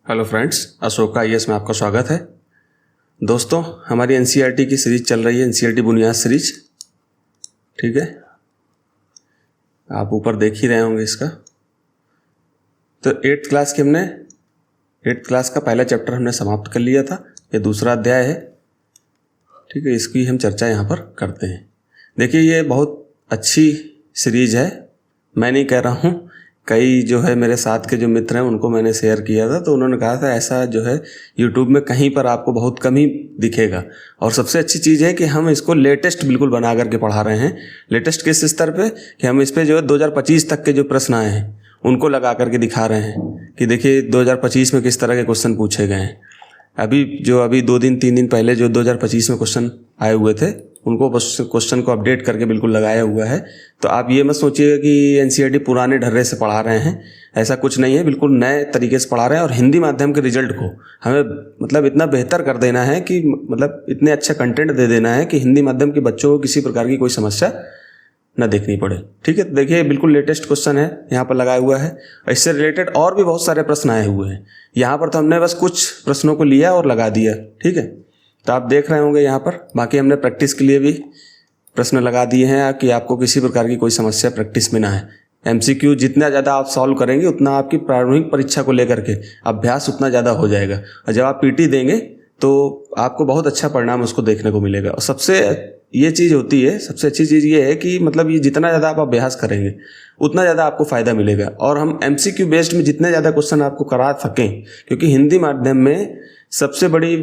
Hello friends, Ashok IAS में आपका स्वागत है। दोस्तों, हमारी एनसीईआरटी की सीरीज चल रही है, एनसीईआरटी बुनियाद सीरीज। ठीक है, आप ऊपर देख ही रहे होंगे इसका। तो 8th क्लास का पहला चैप्टर हमने समाप्त कर लिया था। ये दूसरा अध्याय है। ठीक है, इसकी हम चर्चा यहाँ पर करते हैं। देखिए, ये बहुत अच्छी सीरीज है। मैं नहीं कह रहा हूँ, कई जो है मेरे साथ के जो मित्र हैं उनको मैंने शेयर किया था, तो उन्होंने कहा था ऐसा जो है यूट्यूब में कहीं पर आपको बहुत कम ही दिखेगा। और सबसे अच्छी चीज़ है कि हम इसको लेटेस्ट बिल्कुल बना करके पढ़ा रहे हैं। लेटेस्ट किस स्तर पे कि हम इस पे जो है 2025 तक के जो प्रश्न आए हैं उनको लगा करके दिखा रहे हैं कि देखिए 2025 में किस तरह के क्वेश्चन पूछे गए हैं। अभी 2 दिन 3 दिन पहले जो 2025 में क्वेश्चन आए हुए थे उनको क्वेश्चन को अपडेट करके बिल्कुल लगाया हुआ है। तो आप ये मत सोचिएगा कि एनसीईआरटी पुराने ढर्रे से पढ़ा रहे हैं, ऐसा कुछ नहीं है। बिल्कुल नए तरीके से पढ़ा रहे हैं और हिंदी माध्यम के रिजल्ट को हमें मतलब इतना बेहतर कर देना है कि मतलब इतने अच्छा कंटेंट दे देना है कि हिंदी माध्यम के बच्चों को किसी प्रकार की कोई समस्या न देखनी पड़े। ठीक है, देखिए बिल्कुल लेटेस्ट क्वेश्चन है यहाँ पर लगाया हुआ है। इससे रिलेटेड और भी बहुत सारे प्रश्न आए हुए हैं। यहाँ पर तो हमने बस कुछ प्रश्नों को लिया और लगा दिया। ठीक है, तो आप देख रहे होंगे यहाँ पर। बाकी हमने प्रैक्टिस के लिए भी प्रश्न लगा दिए हैं कि आपको किसी प्रकार की कोई समस्या प्रैक्टिस में ना है। एमसीक्यू जितना ज़्यादा आप सॉल्व करेंगे उतना आपकी प्रारंभिक परीक्षा को लेकर के अभ्यास उतना ज़्यादा हो जाएगा। और जब आप पीटी देंगे तो आपको बहुत अच्छा परिणाम उसको देखने को मिलेगा। और सबसे ये चीज़ होती है, सबसे अच्छी चीज़ ये है कि मतलब ये जितना ज़्यादा आप अभ्यास करेंगे उतना ज़्यादा आपको फ़ायदा मिलेगा। और हम एमसीक्यू बेस्ड में जितने ज़्यादा क्वेश्चन आपको करा सकें, क्योंकि हिंदी माध्यम में सबसे बड़ी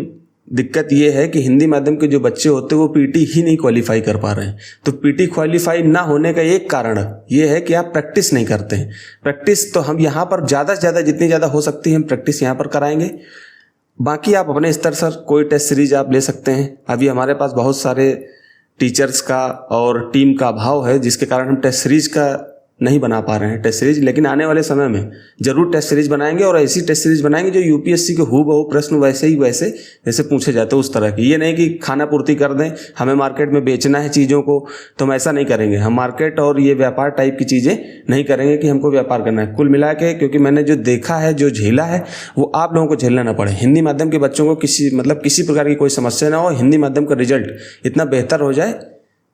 दिक्कत ये है कि हिंदी माध्यम के जो बच्चे होते हैं वो पीटी ही नहीं क्वालिफाई कर पा रहे हैं। तो पीटी क्वालिफाई ना होने का एक कारण ये है कि आप प्रैक्टिस नहीं करते हैं। प्रैक्टिस तो हम यहाँ पर ज़्यादा से ज़्यादा जितनी ज़्यादा हो सकती है हम प्रैक्टिस यहाँ पर कराएंगे। बाकी आप अपने स्तर से कोई टेस्ट सीरीज आप ले सकते हैं। अभी हमारे पास बहुत सारे टीचर्स का और टीम का अभाव है, जिसके कारण हम टेस्ट सीरीज का नहीं बना पा रहे हैं टेस्ट सीरीज। लेकिन आने वाले समय में जरूर टेस्ट सीरीज बनाएंगे और ऐसी टेस्ट सीरीज बनाएंगे जो यूपीएससी के हूबहू प्रश्न वैसे जैसे पूछे जाते हैं उस तरह की। ये नहीं कि खाना पूर्ति कर दें, हमें मार्केट में बेचना है चीज़ों को, तो हम ऐसा नहीं करेंगे। हम मार्केट और ये व्यापार टाइप की चीज़ें नहीं करेंगे कि हमको व्यापार करना है। कुल मिला के क्योंकि मैंने जो देखा है, जो झेला है, वो आप लोगों को झेलना ना पड़े। हिंदी माध्यम के बच्चों को किसी प्रकार की कोई समस्या ना हो, हिंदी माध्यम का रिजल्ट इतना बेहतर हो जाए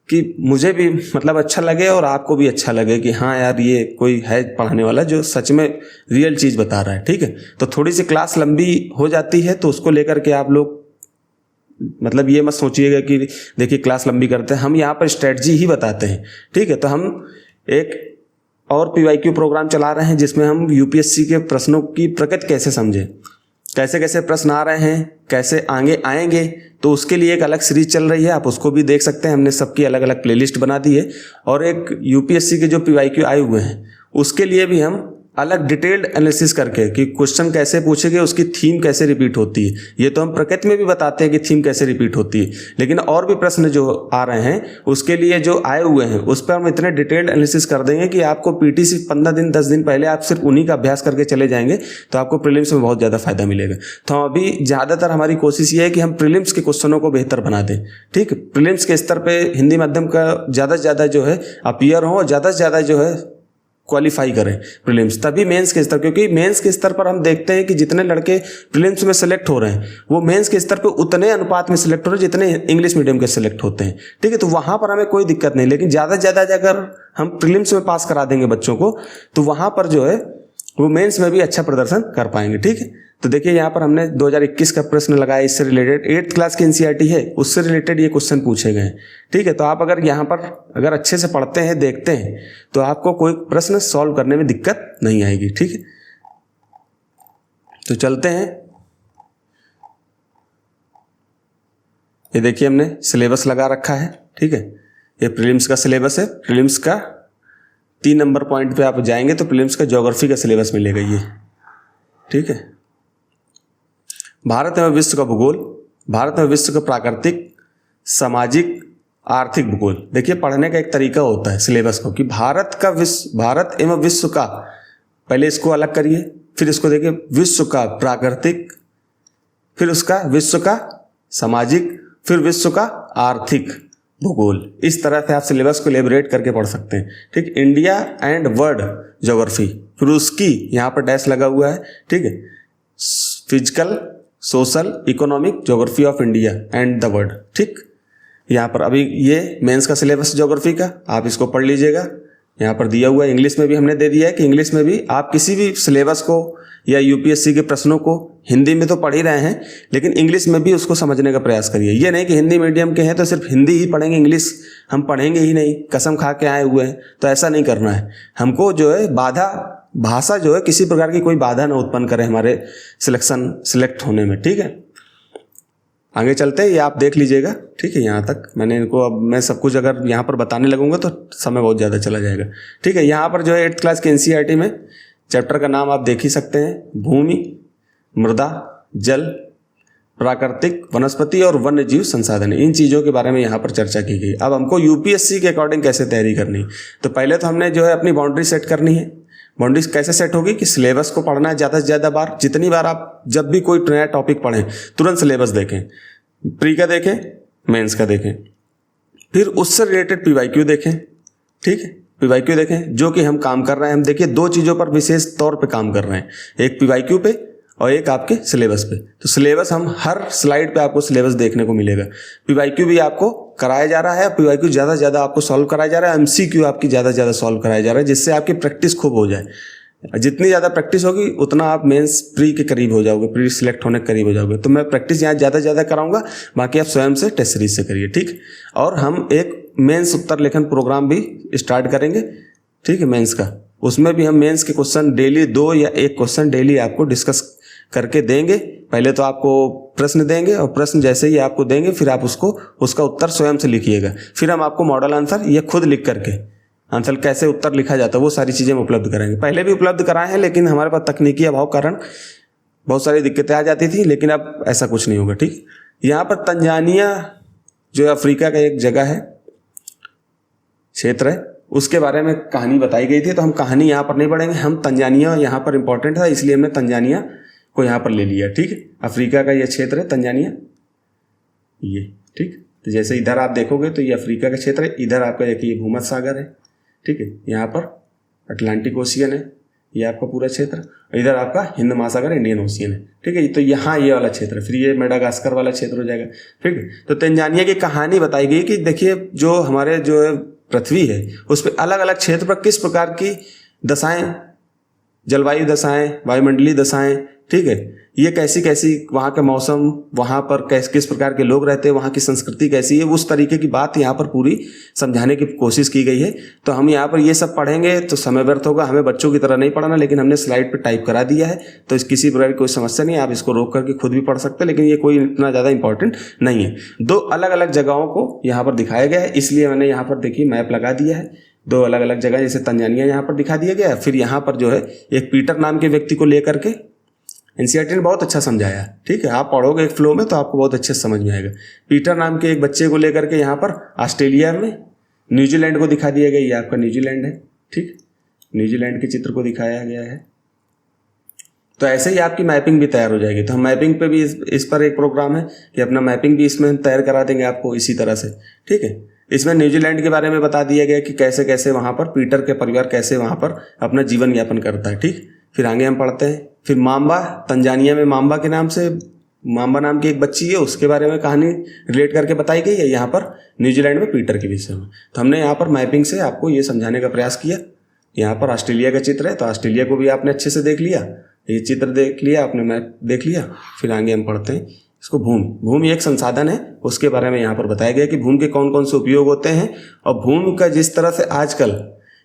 कि मुझे भी मतलब अच्छा लगे और आपको भी अच्छा लगे कि हाँ यार ये कोई है पढ़ाने वाला जो सच में रियल चीज़ बता रहा है। ठीक है, तो थोड़ी सी क्लास लंबी हो जाती है तो उसको लेकर के आप लोग मतलब ये मत सोचिएगा कि देखिए क्लास लंबी करते हैं। हम यहाँ पर स्ट्रेटजी ही बताते हैं। ठीक है, तो हम एक और पीवाईक्यू प्रोग्राम चला रहे हैं जिसमें हम यूपीएससी के प्रश्नों की प्रकृति कैसे समझें, कैसे कैसे प्रश्न आ रहे हैं, कैसे आगे आएंगे, तो उसके लिए एक अलग सीरीज चल रही है। आप उसको भी देख सकते हैं। हमने सबकी अलग अलग प्लेलिस्ट बना दी है। और एक यूपीएससी के जो पीवाईक्यू आए हुए हैं उसके लिए भी हम अलग डिटेल्ड एनालिसिस करके कि क्वेश्चन कैसे पूछे गए, उसकी थीम कैसे रिपीट होती है। ये तो हम प्रकृति में भी बताते हैं कि थीम कैसे रिपीट होती है, लेकिन और भी प्रश्न जो आ रहे हैं उसके लिए जो आए हुए हैं उस पर हम इतने डिटेल्ड एनालिसिस कर देंगे कि आपको पीटी से 15 दिन 10 दिन पहले आप सिर्फ उन्हीं का अभ्यास करके चले जाएंगे तो आपको प्रीलिम्स में बहुत ज़्यादा फायदा मिलेगा। तो अभी ज़्यादातर हमारी कोशिश ये है कि हम प्रीलिम्स के क्वेश्चनों को बेहतर बना दें। ठीक, प्रीलिम्स के स्तर पर हिंदी माध्यम का ज़्यादा से ज़्यादा जो है अपीयर हो और ज़्यादा से ज़्यादा जो है क्वालिफाई करें प्रीलिम्स, तभी मेंस के स्तर। क्योंकि मेंस के स्तर पर हम देखते हैं कि जितने लड़के प्रीलिम्स में सेलेक्ट हो रहे हैं वो मेंस के स्तर पे उतने अनुपात में सेलेक्ट हो रहे हैं जितने इंग्लिश मीडियम के सेलेक्ट होते हैं। ठीक है, तो वहाँ पर हमें कोई दिक्कत नहीं। लेकिन ज़्यादा से ज़्यादा अगर हम प्रीलिम्स में पास करा देंगे बच्चों को तो वहाँ पर जो है वो मेंस में भी अच्छा प्रदर्शन कर पाएंगे। ठीक है, तो देखिए यहाँ पर हमने 2021 का प्रश्न लगाया, इससे रिलेटेड 8th क्लास की एनसीईआरटी है उससे रिलेटेड ये क्वेश्चन पूछे गए हैं। ठीक है, तो आप अगर यहाँ पर अगर अच्छे से पढ़ते हैं, देखते हैं, तो आपको कोई प्रश्न सॉल्व करने में दिक्कत नहीं आएगी। ठीक है, तो चलते हैं। ये देखिए हमने सिलेबस लगा रखा है। ठीक है, ये प्रीलिम्स का सिलेबस है। प्रीलिम्स का 3 नंबर पॉइंट पे आप जाएंगे तो प्रीलिम्स का ज्योग्राफी का सिलेबस मिलेगा ये। ठीक है, भारत एवं विश्व का भूगोल, भारत एवं विश्व का प्राकृतिक, सामाजिक, आर्थिक भूगोल। देखिए पढ़ने का एक तरीका होता है सिलेबस को कि भारत एवं विश्व का, पहले इसको अलग करिए, फिर इसको देखिए विश्व का प्राकृतिक, फिर उसका विश्व का सामाजिक, फिर विश्व का आर्थिक भूगोल। इस तरह से आप सिलेबस को इलेबोरेट करके पढ़ सकते हैं। ठीक, इंडिया एंड वर्ल्ड ज्योग्राफी, फिर उसकी यहाँ पर डैश लगा हुआ है। ठीक है, physical, social, economic, geography of India and the world. ठीक, यहाँ पर अभी ये मेंस का सिलेबस ज्योग्राफी का, आप इसको पढ़ लीजिएगा। यहाँ पर दिया हुआ है, इंग्लिश में भी हमने दे दिया है कि इंग्लिश में भी आप किसी भी सिलेबस को या यूपीएससी के प्रश्नों को हिंदी में तो पढ़ ही रहे हैं, लेकिन इंग्लिश में भी उसको समझने का प्रयास करिए। ये नहीं कि हिंदी मीडियम के हैं तो सिर्फ हिंदी ही पढ़ेंगे, इंग्लिश हम पढ़ेंगे ही नहीं, कसम खा के आए हुए हैं, तो ऐसा नहीं करना है। हमको जो है भाषा जो है किसी प्रकार की कोई बाधा ना उत्पन्न करे हमारे सिलेक्ट होने में। ठीक है, आगे चलते हैं, ये आप देख लीजिएगा। ठीक है, यहाँ तक मैंने इनको, अब मैं सब कुछ अगर यहाँ पर बताने लगूंगा तो समय बहुत ज़्यादा चला जाएगा। ठीक है, यहाँ पर जो है 8th क्लास के एनसीईआरटी में चैप्टर का नाम आप देख ही सकते हैं, भूमि, मृदा, जल, प्राकृतिक, वनस्पति और वन्य जीव संसाधन। इन चीज़ों के बारे में यहाँ पर चर्चा की गई। अब हमको यूपीएससी के अकॉर्डिंग कैसे तैयारी करनी, तो पहले तो हमने जो है अपनी बाउंड्री सेट करनी है। बाउंड्री कैसे सेट होगी कि सिलेबस को पढ़ना है ज़्यादा से ज़्यादा बार, जितनी बार आप जब भी कोई नया टॉपिक पढ़ें तुरंत सिलेबस देखें, प्री का देखें, मेंस का देखें, फिर उससे रिलेटेड पीवाईक्यू देखें। ठीक है, पीवाईक्यू देखें जो कि हम काम कर रहे हैं। हम देखिए 2 चीज़ों पर विशेष तौर पे काम कर रहे हैं, एक पीवाईक्यू पे और एक आपके सिलेबस पे। तो सिलेबस हम हर स्लाइड पे आपको सिलेबस देखने को मिलेगा। पीवाईक्यू भी आपको कराया जा रहा है, पीवाईक्यू ज़्यादा से ज़्यादा आपको सॉल्व कराया जा रहा है, एमसीक्यू आपकी ज़्यादा से ज़्यादा सॉल्व कराया जा रहा है, जिससे आपकी प्रैक्टिस खूब हो जाए। जितनी ज़्यादा प्रैक्टिस होगी उतना आप मेंस प्री के करीब हो जाओगे, प्री सिलेक्ट होने के करीब हो जाओगे। तो मैं प्रैक्टिस यहाँ ज़्यादा से ज़्यादा कराऊंगा, बाकी आप स्वयं से टेस्ट सीरीज से करिए। ठीक, और हम एक मेंस उत्तर लेखन प्रोग्राम भी स्टार्ट करेंगे। ठीक है, मेंस का, उसमें भी हम मेंस के क्वेश्चन डेली 2 या 1 क्वेश्चन डेली आपको डिस्कस करके देंगे। पहले तो आपको प्रश्न देंगे और प्रश्न जैसे ही आपको देंगे फिर आप उसका उत्तर स्वयं से लिखिएगा। फिर हम आपको मॉडल आंसर ये खुद लिख करके आंसर कैसे उत्तर लिखा जाता है वो सारी चीज़ें हम उपलब्ध कराएंगे। पहले भी उपलब्ध कराए हैं, लेकिन हमारे पास तकनीकी अभाव कारण बहुत सारी दिक्कतें आ जाती थी, लेकिन अब ऐसा कुछ नहीं होगा। ठीक, यहाँ पर तंजानिया जो अफ्रीका का एक जगह है, क्षेत्र है, उसके बारे में कहानी बताई गई थी। तो हम कहानी यहाँ पर नहीं पढ़ेंगे, हम तंजानिया यहाँ पर इंपॉर्टेंट था इसलिए हमने तंजानिया को यहाँ पर ले लिया। ठीक है, अफ्रीका का ये क्षेत्र है तंजानिया, ये। ठीक, तो जैसे इधर आप देखोगे तो ये अफ्रीका का क्षेत्र है, इधर आपका ये भूमध्य सागर है। ठीक है, यहाँ पर अटलांटिक ओशियन है, ये आपका पूरा क्षेत्र, इधर आपका हिंद महासागर इंडियन ओशियन है। ठीक है, तो यहाँ ये वाला क्षेत्र, फिर ये मेडागास्कर वाला क्षेत्र हो जाएगा। ठीक है, तो तंजानिया की कहानी बताई गई कि देखिए जो हमारे जो पृथ्वी है उस पर अलग अलग क्षेत्र पर किस प्रकार की दशाएं, जलवायु दशाएं, वायुमंडलीय दशाएं, ठीक है, ये कैसी कैसी वहाँ का मौसम, वहाँ पर किस प्रकार के लोग रहते हैं, वहाँ की संस्कृति कैसी है, उस तरीके की बात यहाँ पर पूरी समझाने की कोशिश की गई है। तो हम यहाँ पर ये सब पढ़ेंगे तो समय व्यर्थ होगा, हमें बच्चों की तरह नहीं पढ़ना, लेकिन हमने स्लाइड पर टाइप करा दिया है, तो किसी प्रकार की कोई समस्या नहीं है, आप इसको रोक करके खुद भी पढ़ सकते हैं, लेकिन ये कोई इतना ज़्यादा इंपॉर्टेंट नहीं है। 2 अलग अलग जगहों को यहाँ पर दिखाया गया है, इसलिए मैंने यहाँ पर देखिए मैप लगा दिया है। 2 अलग अलग जगह, जैसे तंजानिया यहाँ पर दिखा दिया गया है, फिर यहाँ पर जो है एक पीटर नाम के व्यक्ति को लेकर के एनसीईआरटी ने बहुत अच्छा समझाया। ठीक है, आप पढ़ोगे एक फ्लो में तो आपको बहुत अच्छे से समझ में आएगा। पीटर नाम के एक बच्चे को लेकर के यहाँ पर ऑस्ट्रेलिया में न्यूजीलैंड को दिखा दिया गया, ये आपका न्यूजीलैंड है। ठीक, न्यूजीलैंड के चित्र को दिखाया गया है। तो ऐसे ही आपकी मैपिंग भी तैयार हो जाएगी। तो हम मैपिंग पे भी इस पर एक प्रोग्राम है कि अपना मैपिंग भी इसमें हम तैयार करा देंगे आपको इसी तरह से। ठीक है, इसमें न्यूजीलैंड के बारे में बता दिया गया कि कैसे कैसे वहाँ पर पीटर के परिवार कैसे वहाँ पर अपना जीवन यापन करता है। ठीक, फिर आगे हम पढ़ते हैं। फिर माम्बा, तंजानिया में माम्बा के नाम से, माम्बा नाम की एक बच्ची है, उसके बारे में कहानी रिलेट करके बताई गई है। यहाँ पर न्यूजीलैंड में पीटर के विषय में। तो हमने यहाँ पर मैपिंग से आपको ये समझाने का प्रयास किया। यहाँ पर ऑस्ट्रेलिया का चित्र है, तो ऑस्ट्रेलिया को भी आपने अच्छे से देख लिया, ये चित्र देख लिया आपने, मैप देख लिया। फिर आगे हम पढ़ते हैं इसको। भूमि एक संसाधन है, उसके बारे में यहाँ पर बताया गया कि भूमि के कौन कौन से उपयोग होते हैं, और भूमि का जिस तरह से आजकल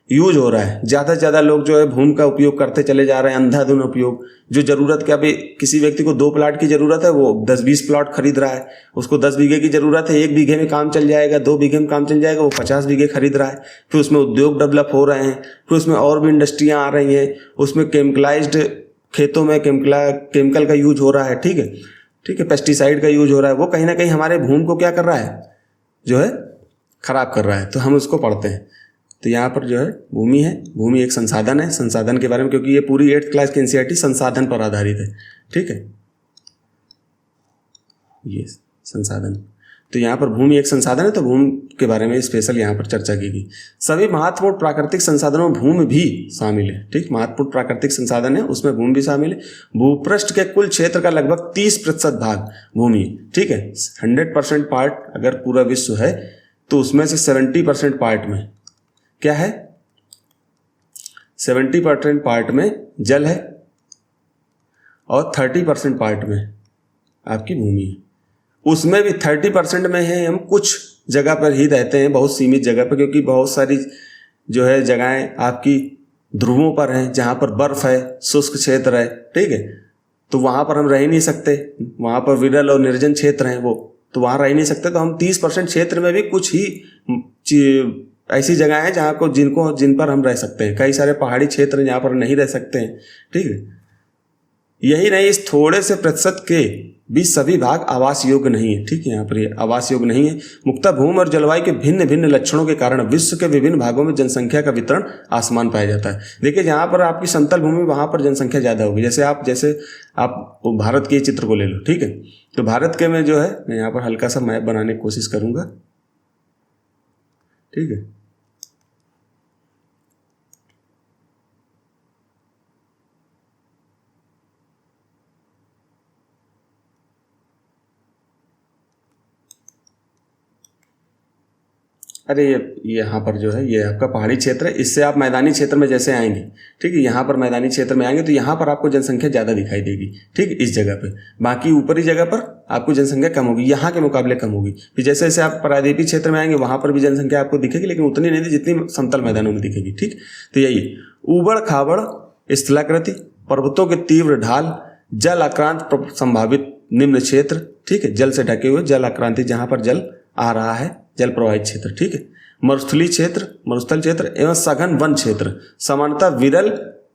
यूज हो रहा है, ज़्यादा से ज़्यादा लोग जो है भूमि का उपयोग करते चले जा रहे हैं, अंधाधुंध उपयोग। जो ज़रूरत के, अभी किसी व्यक्ति को 2 प्लाट की ज़रूरत है, वो 10-20 प्लाट खरीद रहा है। उसको 10 बीघे की ज़रूरत है, 1 बीघे में काम चल जाएगा, 2 बीघे में काम चल जाएगा, वो 50 बीघे खरीद रहा है। फिर उसमें उद्योग डेवलप हो रहे हैं, फिर उसमें और भी इंडस्ट्रियाँ आ रही हैं, उसमें केमिकलाइज्ड खेतों में केमिकल का यूज हो रहा है। ठीक है, ठीक है, पेस्टिसाइड का यूज हो रहा है, वो कहीं ना कहीं हमारे भूमि को क्या कर रहा है, जो है खराब कर रहा है। तो हम उसको पढ़ते हैं। तो यहाँ पर जो है भूमि है, भूमि एक संसाधन है, संसाधन के बारे में, क्योंकि ये पूरी 8th क्लास की एनसीईआरटी संसाधन पर आधारित है। ठीक है, ये संसाधन। तो यहाँ पर भूमि एक संसाधन है, तो भूमि के बारे में स्पेशल यहाँ पर चर्चा की गई। सभी महत्वपूर्ण प्राकृतिक संसाधनों में भूमि भी शामिल है। ठीक, महत्वपूर्ण प्राकृतिक संसाधन है उसमें भूमि भी शामिल है। भूपृष्ठ के कुल क्षेत्र का लगभग 30% भाग भूमि। ठीक है, 100% पार्ट अगर पूरा विश्व है तो उसमें से 70% पार्ट में क्या है, 70% पार्ट में जल है और 30% पार्ट में आपकी भूमि है। उसमें भी 30% में है हम कुछ जगह पर ही रहते हैं, बहुत सीमित जगह पर, क्योंकि बहुत सारी जो है जगहें आपकी ध्रुवों पर हैं जहाँ पर बर्फ़ है, शुष्क क्षेत्र है। ठीक है, तो वहाँ पर हम रह ही नहीं सकते, वहाँ पर विरल और निर्जन क्षेत्र हैं वो, तो वहाँ रह ही नहीं सकते। तो हम 30% क्षेत्र में भी कुछ ही ऐसी जगह हैं जहाँ को जिन पर हम रह सकते हैं। कई सारे पहाड़ी क्षेत्र हैं जहाँ पर नहीं रह सकते हैं। ठीक है, यही नहीं, इस थोड़े से प्रतिशत के भी सभी भाग आवास योग्य नहीं है। ठीक है, यहाँ पर ये आवास योग्य नहीं है। मुख्यतः भूमि और जलवायु के भिन्न भिन्न लक्षणों के कारण विश्व के विभिन्न भागों में जनसंख्या का वितरण आसमान पाया जाता है। देखिए, जहाँ पर आपकी समतल भूमि वहाँ पर जनसंख्या ज़्यादा होगी। जैसे आप भारत के चित्र को ले लो। ठीक है, तो भारत के में जो है, मैं यहाँ पर हल्का सा मैप बनाने की कोशिश करूँगा। ठीक है, अरे ये यहाँ पर जो है ये आपका पहाड़ी क्षेत्र है, इससे आप मैदानी क्षेत्र में जैसे आएंगे। ठीक है, यहाँ पर मैदानी क्षेत्र में आएंगे तो यहाँ पर आपको जनसंख्या ज़्यादा दिखाई देगी। ठीक, इस जगह पे। बाकी ऊपरी जगह पर आपको जनसंख्या कम होगी, यहाँ के मुकाबले कम होगी। फिर जैसे जैसे आप प्रायद्वीपीय क्षेत्र में आएंगे वहाँ पर भी जनसंख्या आपको दिखेगी, लेकिन उतनी नहीं जितनी समतल मैदानों में दिखेगी। ठीक, तो यही ऊबड़ खाबड़ स्थलाकृति, पर्वतों के तीव्र ढाल, जल आक्रांत संभावित निम्न क्षेत्र। ठीक है, जल से ढके हुए, जल आक्रांति जहाँ पर जल आ रहा है, जल प्रवाहित क्षेत्र। ठीक है, मरुस्थलीय क्षेत्र, मरुस्थल क्षेत्र एवं सघन वन क्षेत्र, सामान्यतः विरल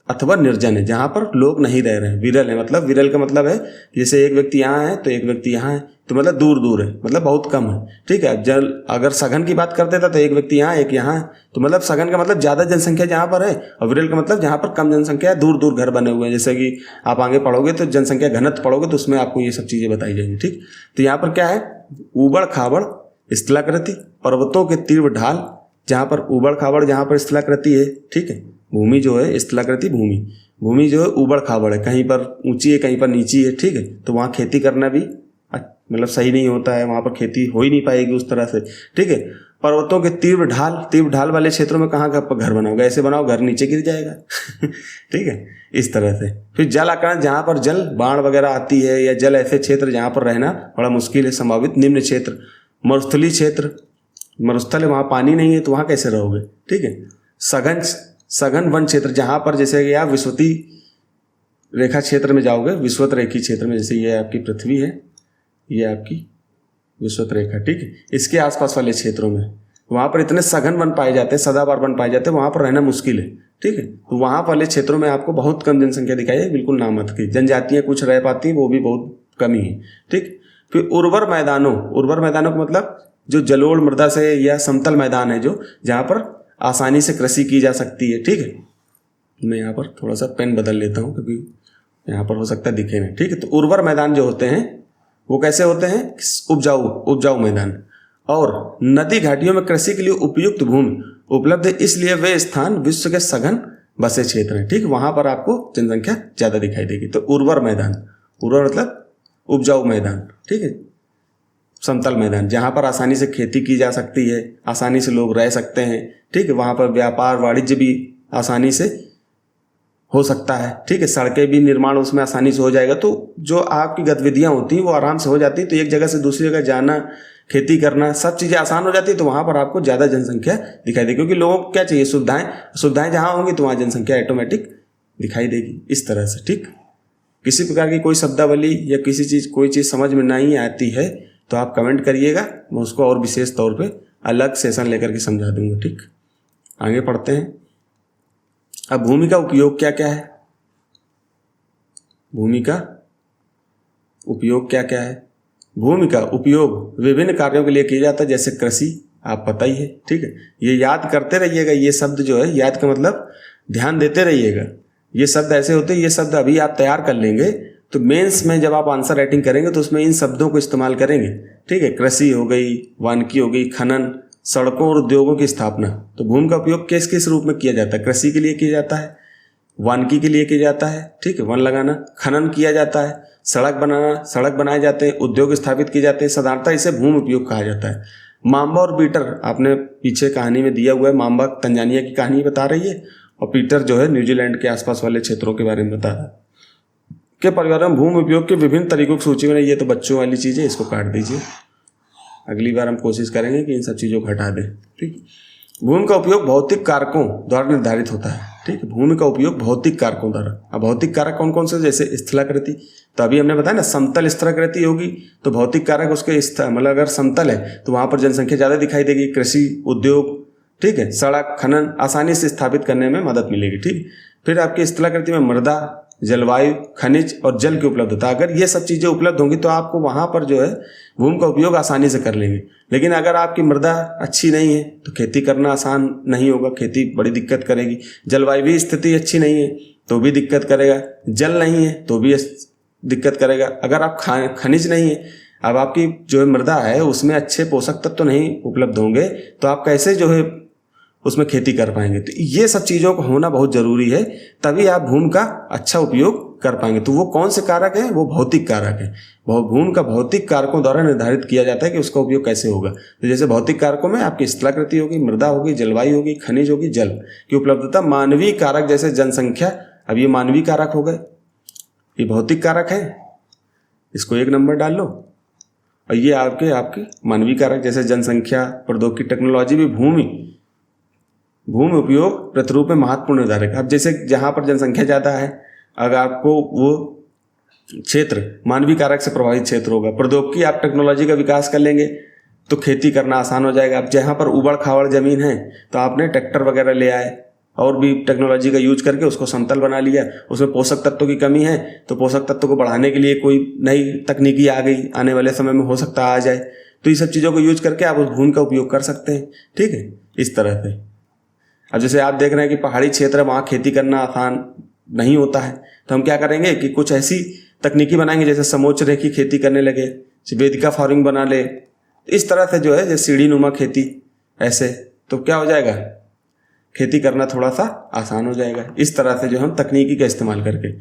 अथवा निर्जन है, जहाँ पर लोग नहीं रह रहे हैं। विरल है मतलब, विरल का मतलब है जैसे एक व्यक्ति यहाँ है तो एक व्यक्ति यहाँ है, तो मतलब दूर दूर है, मतलब बहुत कम है। ठीक है, जल अगर सघन की बात करते थे तो एक व्यक्ति यहाँ एक यहाँ है, तो मतलब सघन का मतलब ज़्यादा जनसंख्या जहाँ पर है, और विरल का मतलब जहाँ पर कम जनसंख्या है, दूर दूर घर बने हुए हैं। जैसे कि आप आगे पढ़ोगे तो जनसंख्या घनत्व पढ़ोगे तो उसमें आपको ये सब चीज़ें बताई जाएंगी। ठीक, तो यहाँ पर क्या है, ऊबड़ खाबड़ स्थलाकृति, पर्वतों के तीव्र ढाल, जहाँ पर ऊबड़ खाबड़, जहाँ पर स्थलाकृति है। ठीक है, भूमि जो है स्थलाकृति भूमि जो है ऊबड़ खाबड़ है, कहीं पर ऊंची है कहीं पर नीची है। ठीक है, तो वहाँ खेती करना भी मतलब सही नहीं होता है, वहाँ पर खेती हो ही नहीं पाएगी उस तरह से। ठीक है, पर्वतों के तीव्र ढाल वाले क्षेत्रों में कहाँ का घर बनाओगे, ऐसे बनाओ घर नीचे गिर जाएगा। ठीक है, इस तरह से। फिर जल आकरण, जहाँ पर जल बाढ़ वगैरह आती है, या जल ऐसे क्षेत्र जहाँ पर रहना बड़ा मुश्किल है, संभावित निम्न क्षेत्र। मरुस्थलीय क्षेत्र, मरुस्थल है, वहाँ पानी नहीं है तो वहाँ कैसे रहोगे। ठीक है, सघन वन क्षेत्र, जहाँ पर जैसे कि आप विषुवती रेखा क्षेत्र में जाओगे, विषुवत रेखी क्षेत्र में, जैसे ये आपकी पृथ्वी है, ये आपकी विषुवत रेखा। ठीक है, इसके आसपास वाले क्षेत्रों में वहाँ पर इतने सघन वन पाए जाते हैं, सदाबहार वन पाए जाते हैं, वहाँ पर रहना मुश्किल है। ठीक है, तो वहाँ वाले क्षेत्रों में आपको बहुत कम जनसंख्या दिखाई है, बिल्कुल नामत की जनजातियाँ कुछ रह पाती हैं, वो भी बहुत कम ही है। ठीक, फिर उर्वर मैदानों का मतलब जो जलोढ़ मृदा से या समतल मैदान है, जो जहाँ पर आसानी से कृषि की जा सकती है। ठीक है, मैं यहाँ पर थोड़ा सा पेन बदल लेता हूँ क्योंकि यहाँ पर हो सकता है दिखे ना। ठीक है, तो उर्वर मैदान जो होते हैं वो कैसे होते हैं, उपजाऊ मैदान, और नदी घाटियों में कृषि के लिए उपयुक्त भूमि उपलब्ध है, इसलिए वे स्थान विश्व के सघन बसे क्षेत्र हैं। ठीक, वहाँ पर आपको जनसंख्या ज़्यादा दिखाई देगी। तो उर्वर मतलब उपजाऊ मैदान। ठीक है, समतल मैदान जहाँ पर आसानी से खेती की जा सकती है, आसानी से लोग रह सकते हैं। ठीक है, वहाँ पर व्यापार वाणिज्य भी आसानी से हो सकता है। ठीक है, सड़कें भी निर्माण उसमें आसानी से हो जाएगा, तो जो आपकी गतिविधियाँ होती हैं वो आराम से हो जाती हैं। तो एक जगह से दूसरी जगह जाना, खेती करना, सब चीज़ें आसान हो जाती है, तो वहाँ पर आपको ज़्यादा जनसंख्या दिखाई देगी, क्योंकि लोगों को क्या चाहिए, सुविधाएं जहाँ होंगी तो वहाँ जनसंख्या ऑटोमेटिक दिखाई देगी, इस तरह से। ठीक, किसी प्रकार की कोई शब्दावली या कोई चीज़ समझ में नहीं आती है तो आप कमेंट करिएगा, मैं उसको और विशेष तौर पे अलग सेशन लेकर के समझा दूंगा। ठीक, आगे पढ़ते हैं। अब भूमि का उपयोग क्या क्या है, भूमि का उपयोग क्या क्या है। भूमि का उपयोग विभिन्न कार्यों के लिए किया जाता है, जैसे कृषि, आप पता ही है। ठीक है, ये याद करते रहिएगा, ये शब्द जो है, याद का मतलब ध्यान देते रहिएगा। ये शब्द ऐसे होते हैं, ये शब्द अभी आप तैयार कर लेंगे तो मेंस में जब आप आंसर राइटिंग करेंगे तो उसमें इन शब्दों को इस्तेमाल करेंगे, ठीक है। कृषि हो गई, वानिकी हो गई, खनन, सड़कों और उद्योगों की स्थापना। तो भूमि का उपयोग किस किस रूप में किया जाता है? कृषि के लिए किया जाता है, वानिकी के लिए किया जाता है, ठीक है, वन लगाना, खनन किया जाता है, सड़क बनाए जाते हैं, उद्योग स्थापित किए जाते हैं। साधारणतः इसे भूमि उपयोग कहा जाता है। माम्बा और पीटर आपने पीछे कहानी में दिया हुआ है, माम्बा तंजानिया की कहानी बता रही है और पीटर जो है न्यूजीलैंड के आसपास वाले क्षेत्रों के बारे में बता रहा है कि पर्यावरण भूमि उपयोग के विभिन्न तरीकों की सूची में। ये तो बच्चों वाली चीज़ है, इसको काट दीजिए। अगली बार हम कोशिश करेंगे कि इन सब चीज़ों को हटा दें, ठीक। भूमि का उपयोग भौतिक कारकों द्वारा निर्धारित होता है, ठीक है। भूमि का उपयोग भौतिक कारकों द्वारा। अब भौतिक कारक कौन कौन से? जैसे स्थलाकृति, तो अभी हमने बताया ना, समतल स्थलाकृति होगी तो भौतिक कारक उसके मतलब अगर समतल है तो वहाँ पर जनसंख्या ज़्यादा दिखाई देगी। कृषि, उद्योग, ठीक है, सड़क, खनन आसानी से स्थापित करने में मदद मिलेगी, ठीक। फिर आपकी स्थलाकृति में मृदा, जलवायु, खनिज और जल की उपलब्धता, अगर ये सब चीज़ें उपलब्ध होंगी तो आपको वहाँ पर जो है भूमि का उपयोग आसानी से कर लेंगे। लेकिन अगर आपकी मृदा अच्छी नहीं है तो खेती करना आसान नहीं होगा, खेती बड़ी दिक्कत करेगी। जलवायु स्थिति अच्छी नहीं है तो भी दिक्कत करेगा, जल नहीं है तो भी दिक्कत करेगा। अगर आप खनिज नहीं है, अब आपकी जो है मृदा है उसमें अच्छे पोषक तत्व तो नहीं उपलब्ध होंगे तो आप कैसे जो है उसमें खेती कर पाएंगे। तो ये सब चीज़ों को होना बहुत ज़रूरी है, तभी आप भूमि का अच्छा उपयोग कर पाएंगे। तो वो कौन से कारक हैं? वो भौतिक कारक हैं। भूमि का भौतिक कारकों द्वारा निर्धारित किया जाता है कि उसका उपयोग कैसे होगा। तो जैसे भौतिक कारकों में आपकी स्थलाकृति होगी, मृदा होगी, जलवायु होगी, खनिज होगी, जल की उपलब्धता। मानवीय कारक जैसे जनसंख्या, अब ये मानवीय कारक हो गए, ये भौतिक कारक है, इसको 1 नंबर डाल लो। और ये आपके मानवीय कारक जैसे जनसंख्या, प्रौद्योगिकी, टेक्नोलॉजी भी भूमि उपयोग प्रतिरूप में महत्वपूर्ण निर्धारक। अब जैसे जहाँ पर जनसंख्या ज़्यादा है, अगर आपको वो क्षेत्र मानवीय कारक से प्रभावित क्षेत्र होगा। प्रौद्योगिकी, आप टेक्नोलॉजी का विकास कर लेंगे तो खेती करना आसान हो जाएगा। अब जहाँ पर उबड़ खाबड़ ज़मीन है तो आपने ट्रैक्टर वगैरह ले आए और भी टेक्नोलॉजी का यूज करके उसको समतल बना लिया। उसमें पोषक तत्वों की कमी है तो पोषक तत्वों को बढ़ाने के लिए कोई नई तकनीकी आ गई, आने वाले समय में हो सकता आ जाए। तो ये सब चीज़ों को यूज करके आप उस भूमि का उपयोग कर सकते हैं, ठीक है, इस तरह से। अब जैसे आप देख रहे हैं कि पहाड़ी क्षेत्र है, वहाँ खेती करना आसान नहीं होता है, तो हम क्या करेंगे कि कुछ ऐसी तकनीकी बनाएंगे जैसे समोच्च रेखी खेती करने लगे, वेदिका फार्मिंग बना ले, इस तरह से जो है जैसे सीढ़ी नुमा खेती, ऐसे तो क्या हो जाएगा, खेती करना थोड़ा सा आसान हो जाएगा। इस तरह से जो हम तकनीकी का इस्तेमाल करके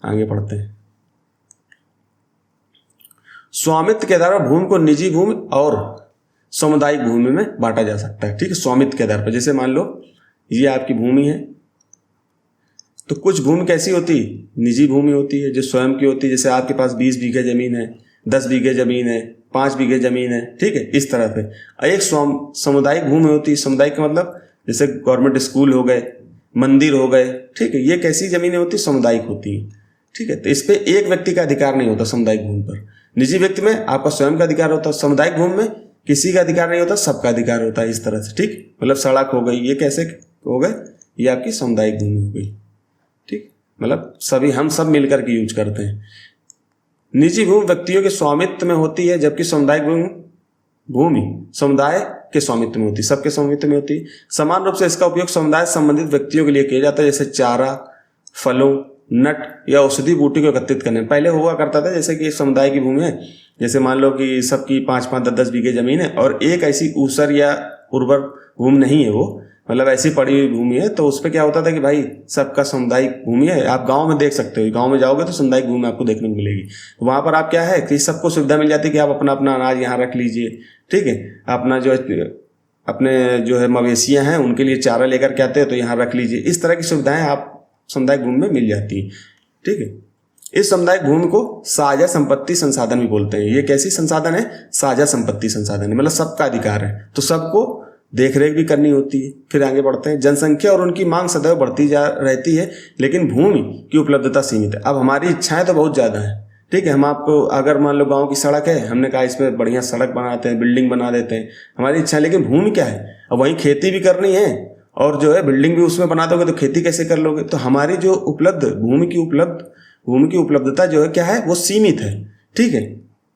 आगे बढ़ते हैं। स्वामित्व के आधार पर भूमि को निजी भूमि और सामुदायिक भूमि में बांटा जा सकता है, ठीक है। स्वामित्व के आधार पर, जैसे मान लो ये आपकी भूमि है तो कुछ भूमि कैसी होती है, निजी भूमि होती है जो स्वयं की होती है। जैसे आपके पास 20 बीघे जमीन है, 10 बीघे जमीन है, 5 बीघे जमीन है, ठीक है, इस तरह से। एक सामुदायिक भूमि होती है। सामुदायिक का मतलब जैसे गवर्नमेंट स्कूल हो गए, मंदिर हो गए, ठीक है, ये कैसी जमीनें होती है, सामुदायिक होती है, ठीक है। तो इस पर एक व्यक्ति का अधिकार नहीं होता सामुदायिक भूमि पर। निजी व्यक्ति में आपका स्वयं का अधिकार होता है, सामुदायिक भूमि में किसी का अधिकार नहीं होता, सबका अधिकार होता है, इस तरह से, ठीक। मतलब सड़क हो गई, ये कैसे हो गए, ये आपकी सामुदायिक भूमि हो गई, ठीक। मतलब सभी हम सब मिलकर के यूज करते हैं। निजी भूमि व्यक्तियों के स्वामित्व में होती है, जबकि सामुदायिक भूमि समुदाय के स्वामित्व में होती है, सबके स्वामित्व में होती है। समान रूप से इसका उपयोग समुदाय संबंधित व्यक्तियों के लिए किया जाता है, जैसे चारा, फलों, नट या औषधि बूटी को एकत्रित करने। पहले हुआ करता था जैसे कि समुदाय की भूमि है, जैसे मान लो कि सबकी 5-5, 10-10 बीघे जमीन है और एक ऐसी ऊसर या उर्वर भूमि नहीं है, वो मतलब ऐसी पड़ी हुई भूमि है, तो उस पर क्या होता था कि भाई सबका सामुदायिक भूमि है। आप गांव में देख सकते हो, गांव में जाओगे तो सामुदायिक भूमि आपको देखने को मिलेगी। वहां पर आप क्या है कि सबको सुविधा मिल जाती है कि आप अपना अपना अनाज यहाँ रख लीजिए, ठीक है, अपना जो है मवेशियां हैं उनके लिए चारा लेकर के आते हैं तो यहाँ रख लीजिए। इस तरह की सुविधाएं आप सामुदायिक भूमि में मिल जाती है, ठीक है। इस सामुदायिक भूमि को साझा संपत्ति संसाधन भी बोलते हैं। ये कैसी संसाधन है, साझा संपत्ति संसाधन है, मतलब सबका अधिकार है, तो सबको देखरेख भी करनी होती है। फिर आगे बढ़ते हैं। जनसंख्या और उनकी मांग सदैव बढ़ती जा रहती है, लेकिन भूमि की उपलब्धता सीमित है। अब हमारी इच्छाएं तो बहुत ज़्यादा है, ठीक है। हम आपको अगर मान लो गांव की सड़क है, हमने कहा इसमें बढ़िया सड़क बनाते हैं, बिल्डिंग बना देते हैं, हमारी इच्छा है, लेकिन भूमि क्या है, अब वहीं खेती भी करनी है और जो है बिल्डिंग भी उसमें बना दोगे तो खेती कैसे कर लोगे। तो हमारी जो भूमि की उपलब्धता जो है क्या है, वो सीमित है, ठीक है।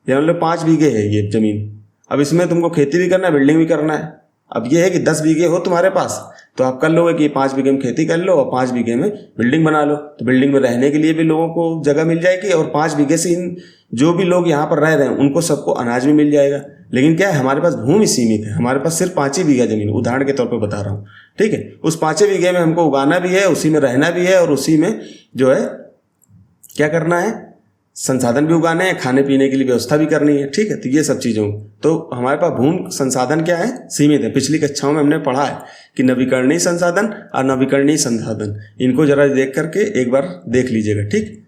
या मतलब 5 बीघे है ये जमीन, अब इसमें तुमको खेती भी करना है, बिल्डिंग भी करना है, अब ये है कि 10 बीघे हो तुम्हारे पास तो आप कर लोगे कि 5 बीघे में खेती कर लो और 5 बीघे में बिल्डिंग बना लो, तो बिल्डिंग में रहने के लिए भी लोगों को जगह मिल जाएगी और 5 बीघे से इन जो भी लोग यहाँ पर रह रहे हैं उनको सबको अनाज भी मिल जाएगा। लेकिन क्या है, हमारे पास भूमि सीमित है, हमारे पास सिर्फ 5 ही बीघा जमीन, उदाहरण के तौर पर बता रहा हूँ, ठीक है। उस 5 बीघे में हमको उगाना भी है, उसी में रहना भी है और उसी में जो है क्या करना है, संसाधन भी उगाने हैं, खाने पीने के लिए व्यवस्था भी करनी है, ठीक है। तो ये सब चीज़ों तो हमारे पास भूमि संसाधन क्या है, सीमित है। पिछली कक्षाओं में हमने पढ़ा है कि नवीकरणीय संसाधन और नवीकरणीय संसाधन, इनको जरा देख करके एक बार देख लीजिएगा, ठीक।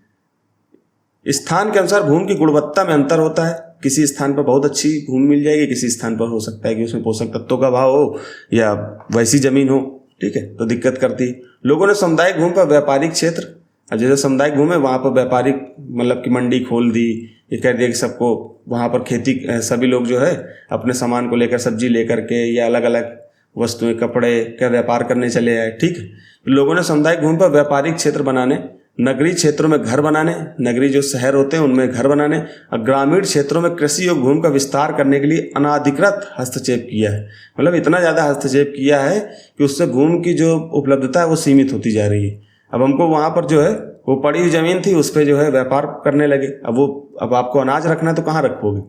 स्थान के अनुसार भूमि की गुणवत्ता में अंतर होता है, किसी स्थान पर बहुत अच्छी भूमि मिल जाएगी, किसी स्थान पर हो सकता है कि उसमें पोषक तत्वों का अभाव हो या वैसी जमीन हो, ठीक है, तो दिक्कत करती। लोगों ने सामुदायिक भूमि पर व्यापारिक क्षेत्र, अब जैसे सामुदायिक भूमि है वहाँ पर व्यापारिक मतलब कि मंडी खोल दी, ये कह दिया कि सबको वहाँ पर खेती, सभी लोग जो है अपने सामान को लेकर, सब्जी लेकर के या अलग अलग वस्तुएं, कपड़े का व्यापार करने चले आए, ठीक है। लोगों ने सामुदायिक भूमि पर व्यापारिक क्षेत्र बनाने, नगरीय क्षेत्रों में घर बनाने, नगरीय जो शहर होते हैं उनमें घर बनाने और ग्रामीण क्षेत्रों में कृषि और भूमि का विस्तार करने के लिए अनाधिकृत हस्तक्षेप किया है। मतलब इतना ज़्यादा हस्तक्षेप किया है कि उससे भूमि की जो उपलब्धता है वो सीमित होती जा रही है। अब हमको वहाँ पर जो है वो पड़ी हुई ज़मीन थी, उस पर जो है व्यापार करने लगे। अब आपको अनाज रखना है तो कहाँ रखोगे,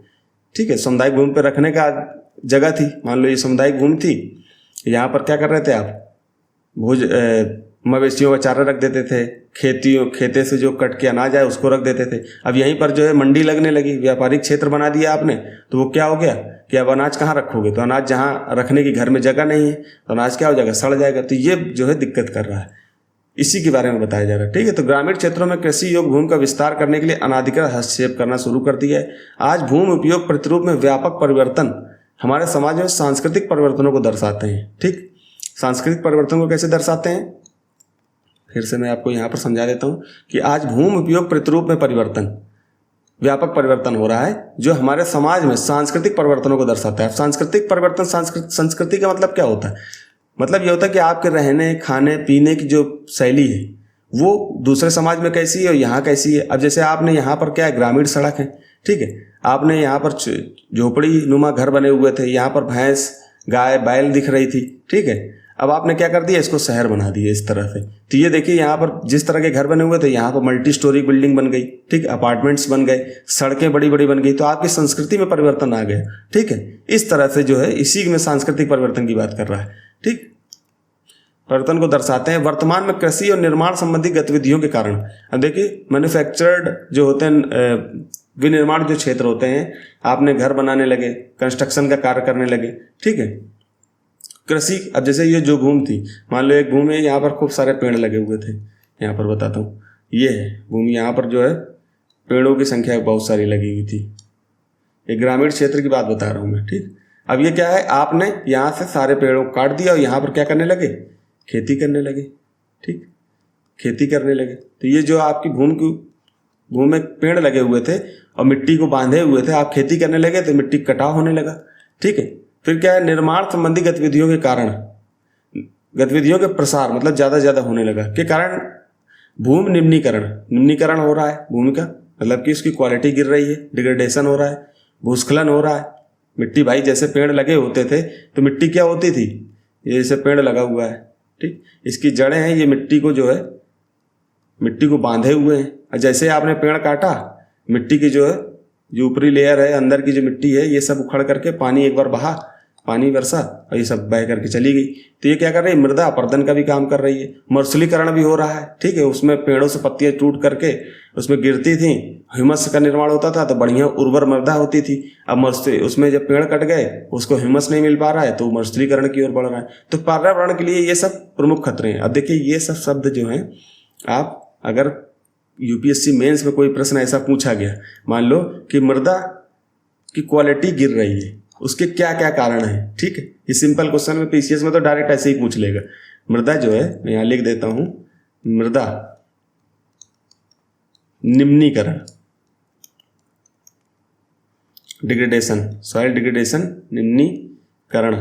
ठीक है। सामुदायिक भूमि पर रखने का जगह थी, मान लो ये सामुदायिक भूमि थी, यहाँ पर क्या कर रहे थे आप, मवेशियों का चारा रख देते थे, खेते से जो कट के अनाज आए उसको रख देते थे। अब यहीं पर जो है मंडी लगने लगी, व्यापारिक क्षेत्र बना दिया आपने, तो वो क्या हो गया कि अब अनाज कहाँ रखोगे, तो अनाज जहाँ रखने की घर में जगह नहीं है तो अनाज क्या हो जाएगा, सड़ जाएगा। तो ये जो है दिक्कत कर रहा है, इसी के बारे में बताया जा रहा है, ठीक है। तो ग्रामीण क्षेत्रों में कृषि योग्य भूमि का विस्तार करने के लिए अनाधिकृत हस्तक्षेप करना शुरू कर दिया है। आज भूमि उपयोग प्रतिरूप में व्यापक परिवर्तन हमारे समाज में सांस्कृतिक परिवर्तनों को दर्शाते हैं, ठीक। सांस्कृतिक परिवर्तन को कैसे दर्शाते हैं, फिर से मैं आपको यहाँ पर समझा देता हूँ कि आज भूमि उपयोग प्रतिरूप में परिवर्तन, व्यापक परिवर्तन हो रहा है जो हमारे समाज में सांस्कृतिक परिवर्तनों को दर्शाता है। सांस्कृतिक परिवर्तन, संस्कृति का मतलब क्या होता है, मतलब ये होता है कि आपके रहने, खाने पीने की जो शैली है वो दूसरे समाज में कैसी है और यहाँ कैसी है। अब जैसे आपने यहाँ पर क्या है, ग्रामीण सड़क है, ठीक है, आपने यहाँ पर झोपड़ी नुमा घर बने हुए थे, यहाँ पर भैंस गाय बैल दिख रही थी, ठीक है। अब आपने क्या कर दिया, इसको शहर बना दिया इस तरह से। तो ये देखिए यहाँ पर जिस तरह के घर बने हुए थे, यहाँ पर मल्टी स्टोरी बिल्डिंग बन गई, ठीक, अपार्टमेंट्स बन गए, सड़कें बड़ी बड़ी बन गई, तो आपकी संस्कृति में परिवर्तन आ गया, ठीक है। इस तरह से जो है इसी में सांस्कृतिक परिवर्तन की बात कर रहा है, ठीक, परिवर्तन को दर्शाते हैं। वर्तमान में कृषि और निर्माण संबंधी गतिविधियों के कारण, अब देखिए मैन्युफैक्चर्ड जो होते हैं, विनिर्माण जो क्षेत्र होते हैं, आपने घर बनाने लगे, कंस्ट्रक्शन का कार्य करने लगे, ठीक है। कृषि, अब जैसे ये जो भूमि थी, मान लो एक भूमि है, यहाँ पर खूब सारे पेड़ लगे हुए थे, यहाँ पर बताता हूँ, ये है भूमि, यहाँ पर जो है पेड़ों की संख्या बहुत सारी लगी हुई थी। एक ग्रामीण क्षेत्र की बात बता रहा हूँ मैं, ठीक। अब ये क्या है, आपने यहाँ से सारे पेड़ों को काट दिया और यहाँ पर क्या करने लगे, खेती करने लगे, ठीक, खेती करने लगे। तो ये जो आपकी भूमि में पेड़ लगे हुए थे और मिट्टी को बांधे हुए थे, आप खेती करने लगे तो मिट्टी कटाव होने लगा, ठीक है। फिर क्या है, निर्माण संबंधी गतिविधियों के कारण, गतिविधियों के प्रसार मतलब ज़्यादा ज़्यादा होने लगा के कारण भूमि निम्नीकरण हो रहा है भूमि का, मतलब कि उसकी क्वालिटी गिर रही है, डिग्रेडेशन हो रहा है, भूस्खलन हो रहा है। मिट्टी, भाई जैसे पेड़ लगे होते थे तो मिट्टी क्या होती थी, ये जैसे पेड़ लगा हुआ है, ठीक, इसकी जड़ें हैं, ये मिट्टी को जो है मिट्टी को बांधे हुए हैं। और जैसे आपने पेड़ काटा, मिट्टी की जो है जो ऊपरी लेयर है, अंदर की जो मिट्टी है, ये सब उखड़ करके पानी एक बार बहा, पानी बरसा और ये सब बह करके चली गई। तो ये क्या कर रही है, मृदा अपर्दन का भी काम कर रही है, मरुस्थलीकरण भी हो रहा है, ठीक है। उसमें पेड़ों से पत्तियां टूट करके उसमें गिरती थी, ह्यूमस का निर्माण होता था तो बढ़िया उर्वर मृदा होती थी। अब उसमें जब पेड़ कट गए, उसको ह्यूमस नहीं मिल पा रहा है तो मरुस्थलीकरण की ओर बढ़ रहा है। तो पर्यावरण के लिए ये सब प्रमुख खतरे हैं। अब देखिए ये सब शब्द जो हैं, आप अगर यूपीएससी मेंस में कोई प्रश्न ऐसा पूछा गया, मान लो कि मृदा की क्वालिटी गिर रही है, उसके क्या क्या कारण है, ठीक है। ये सिंपल क्वेश्चन में पीसीएस में तो डायरेक्ट ऐसे ही पूछ लेगा। मृदा जो है, मैं यहाँ लिख देता हूँ, मृदा निम्नीकरण, डिग्रेडेशन, सॉइल डिग्रेडेशन, निम्नीकरण